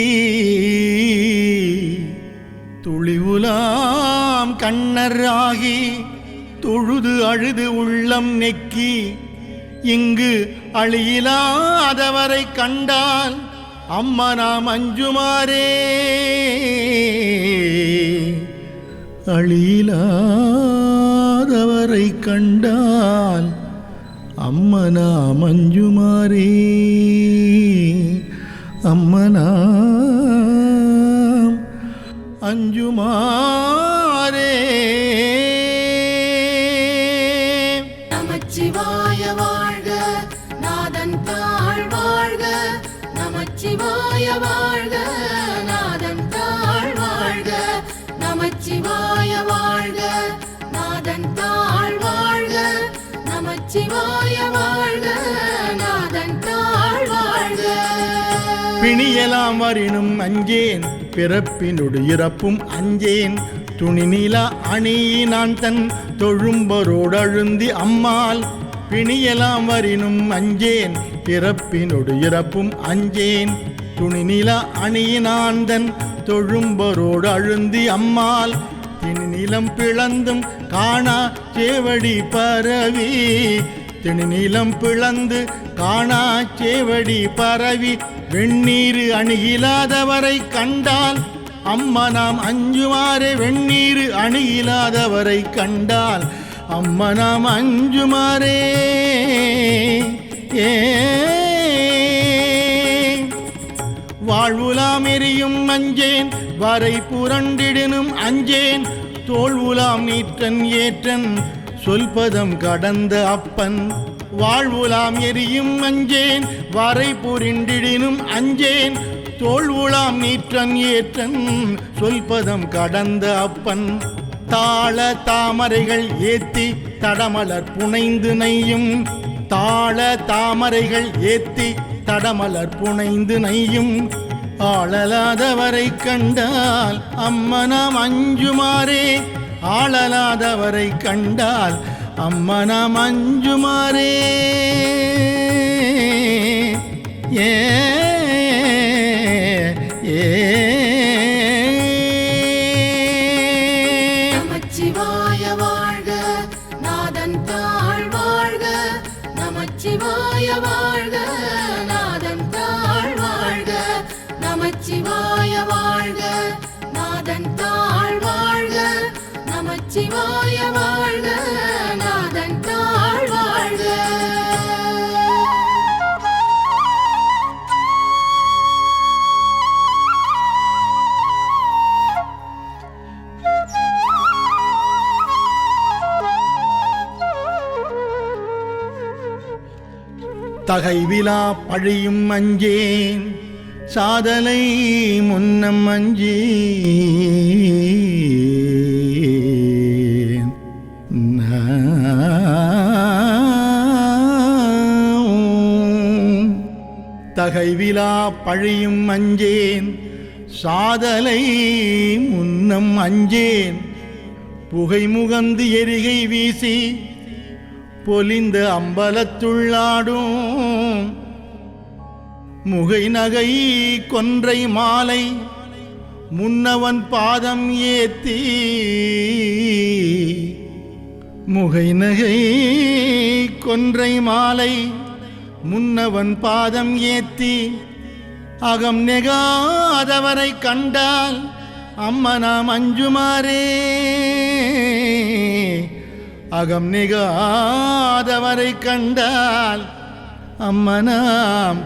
துளிவுலாம் கண்ணர் ஆகி தொழுது அழுது உள்ளம் நெக்கி. இங்கு அழியிலாதவரை கண்டால் அம்மனாம் அஞ்சுமாறே. அழியிலாதவரை கண்டால் அம்மனாம் அஞ்சுமாறே. அம்மனாம் அஞ்சுமாறே.
நமச்சிவாய வாழ்க, நாதன் தாழ் வாழ்க. நமச்சிவாய வாழ்க, நாதன் தாழ் வாழ்க. நமச்சிவாய வாழ்க, நாதன் தாழ் வாழ்க. நமச்சிவாய வாழ்க, நாதன் தாழ் வாழ்க.
பிணியலாம் வரினும் அஞ்சேன், பிறப்பினொடு இறப்பும் அஞ்சேன். துணிநிலா அணியினான் தன் தொழும்பரோடு அழுந்தி அம்மாள். பிணியலாம் வரினும் அஞ்சேன், பிறப்பினொடு இறப்பும் அஞ்சேன். துணிநிலா அணியினான் தன் தொழும்பரோடு அழுந்தி அம்மாள். திணிநிலம் பிளந்தும் காணா சேவடி பரவி. திணிநிலம் பிளந்து காணா சேவடி பரவி. வெண்ணீரு அணுகிலாதவரை கண்டால் அம்மனாம் அஞ்சுமாறே. வெண்ணீரு அணுகிலாதவரை கண்டால் அம்மனாம் அஞ்சுமாறே. வாழ்வுலாம் எரியும் அஞ்சேன், வரை புரண்டிடினும் அஞ்சேன். தோல்வுலாம் நீற்றன் ஏற்றன், சொல்பதம் கடந்த அப்பன். வாழ்வுலாம் எரியும் அஞ்சேன், வரை புரிண்டிடினும் அஞ்சேன். தோல்வுலாம் நீற்றன் ஏற்றன், சொல்பதம் கடந்த அப்பன். தாள தாமரைகள் ஏத்தி தடமலர் புனைந்து நெய்யும். தாள தாமரைகள் ஏத்தி தடமலர் புனைந்து நெய்யும். ஆளலாதவரை கண்டால் அம்மனாம் அஞ்சுமாறே. ஆளலாதவரை கண்டால் அம்மனாம் அஞ்சுமாறே. ஏ
நமச்சிவாய வாழ்க, நாதன் தாழ் வாழ்க. நமச்சிவாய வாழ்க, நாதன் தாழ் வாழ்க. நமச்சிவாய வாழ்க, நாதன் தாழ் வாழ்க. நமச்சிவாய வாழ்க, நாதன் தாழ்
தகைவிலா பழியும் அஞ்சேன் சாதலை முன்னம் அஞ்சேன் தகைவிலா பழியும் அஞ்சேன் சாதலை முன்னம் அஞ்சேன் புகை முகந்து எரிகை வீசி பொலிந்த அம்பலத்துள்ளாடும் முகை நகை கொன்றை மாலை முன்னவன் பாதம் ஏத்தி முகை நகை கொன்றை மாலை முன்னவன் பாதம் ஏத்தி அகம் நெகாதவரை கண்டால் அம்மனாம் அஞ்சுமாறே அகம் நெகாதவரை கண்டால் அம்மனாம்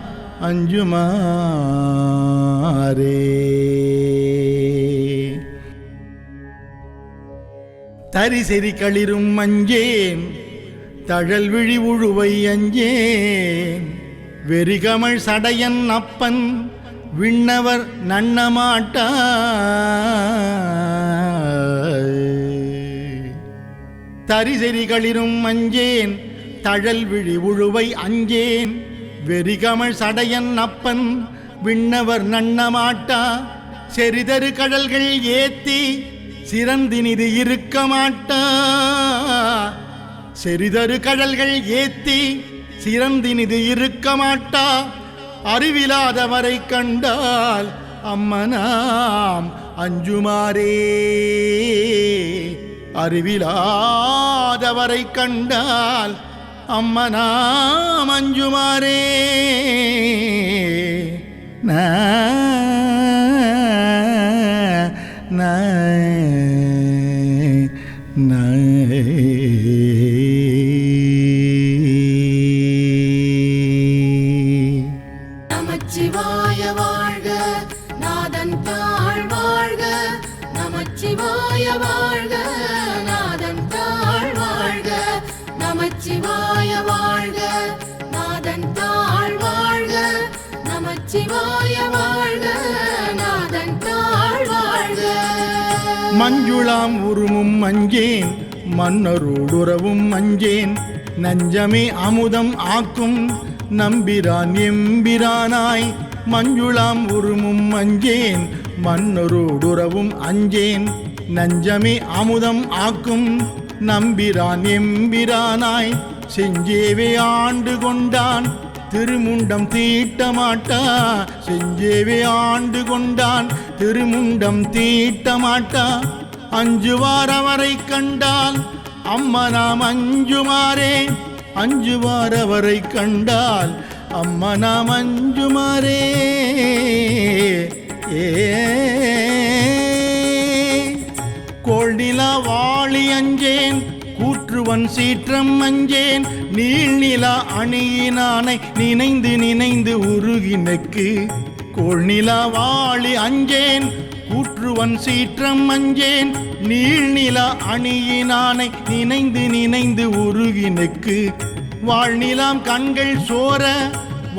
அஞ்சுமாறே தரிசெறி களிரும் அஞ்சேன் தழல் விழி உழுவை அஞ்சேன் வெறிகமள் சடையன் அப்பன் விண்ணவர் நன்னமாட்டா தரிசெறி களிரும் அஞ்சேன் தழல் விழி உழுவை அஞ்சேன் வெறிகமள் சடையன் அப்பன் விண்ணவர் நன்னமாட்டா செறிதரு கடல்கள் ஏத்தி சிறந்தினிது இருக்க மாட்டா செறிதரு கடல்கள் ஏத்தி சிறந்தினிது இருக்க மாட்டா அறிவிலாதவரை கண்டால் அம்மனாம் அஞ்சுமாறே அறிவிலாதவரை கண்டால் அம்மனாம் அஞ்சுமாறே
நமச்சிவாய வாழ்க நாதன் தாழ் வாழ்க நமச்சிவாய வாழ்க நாதன் தாழ் வாழ்க நமச்சிவாய வாழ்க நாதன் தாழ் வாழ்க நமச்சிவாய வாழ்க நாதன் தாழ் வாழ்க
மஞ்சுளாம் உருமும் அஞ்சேன் மன்னரோடுறவும் அஞ்சேன் நஞ்சமே அமுதம் ஆக்கும் நம்பிரான் எம்பிரானாய் மஞ்சுளாம் உருமும் அஞ்சேன் மன்னரோடுறவும் அஞ்சேன் நஞ்சமே அமுதம் ஆக்கும் நம்பிரான் எம்பிரானாய் செஞ்சேவே ஆண்டு கொண்டான் திருமுண்டம் தீட்டமாட்டா செஞ்சேவே ஆண்டு கொண்டான் திருமுண்டம் தீட்டமாட்டா அஞ்சுவாரவரை கண்டால் அம்மனாம் அஞ்சுமாறே அஞ்சுவாரவரை கண்டால் அம்மனாம் அஞ்சுமாறே கோள்நிலா வாழி அஞ்சேன் கூற்றுவன் சீற்றம் அஞ்சேன் நீள்நிலா அணியினானை நினைந்து நினைந்து உருகினக்கு கோள்நிலா வாழி அஞ்சேன் கூற்றுவன் சீற்றம் அஞ்சேன் நீள்நிலா அணியினானை நினைந்து நினைந்து உருகினக்கு வாழ்நிலாம் கண்கள் சோர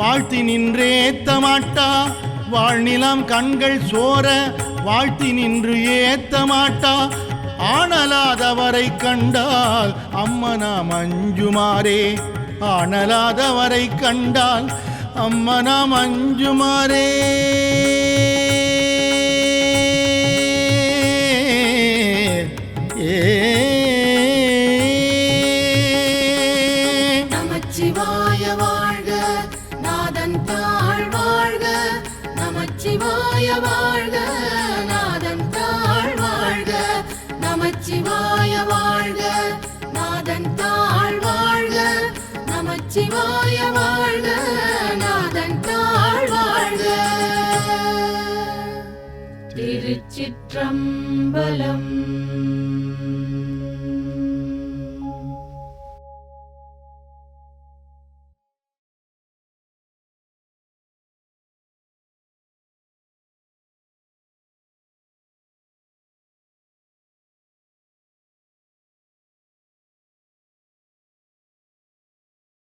வாழ்த்தி நின்றேத்த மாட்டா வாழ்நிலாம் கண்கள் சோர வாழ்த்தி நின்று ஏத்த மாட்டா ஆனலாதவரை கண்டால் அம்மனாம் அஞ்சுமாறே ஆனலாதவரை கண்டால் அம்மனாம் அஞ்சுமாறே
நமச்சிவாய வாழ்க நாதன் தாழ் வாழ்க நமச்சிவாய வாழ்க நாதன் தாழ் வாழ்க நமச்சிவாய வாழ்க நாதன் தாழ் வாழ்க நமச்சிவாய வாழ்க நாதன் தாழ் வாழ்க திருச்சிற்றம்பலம்.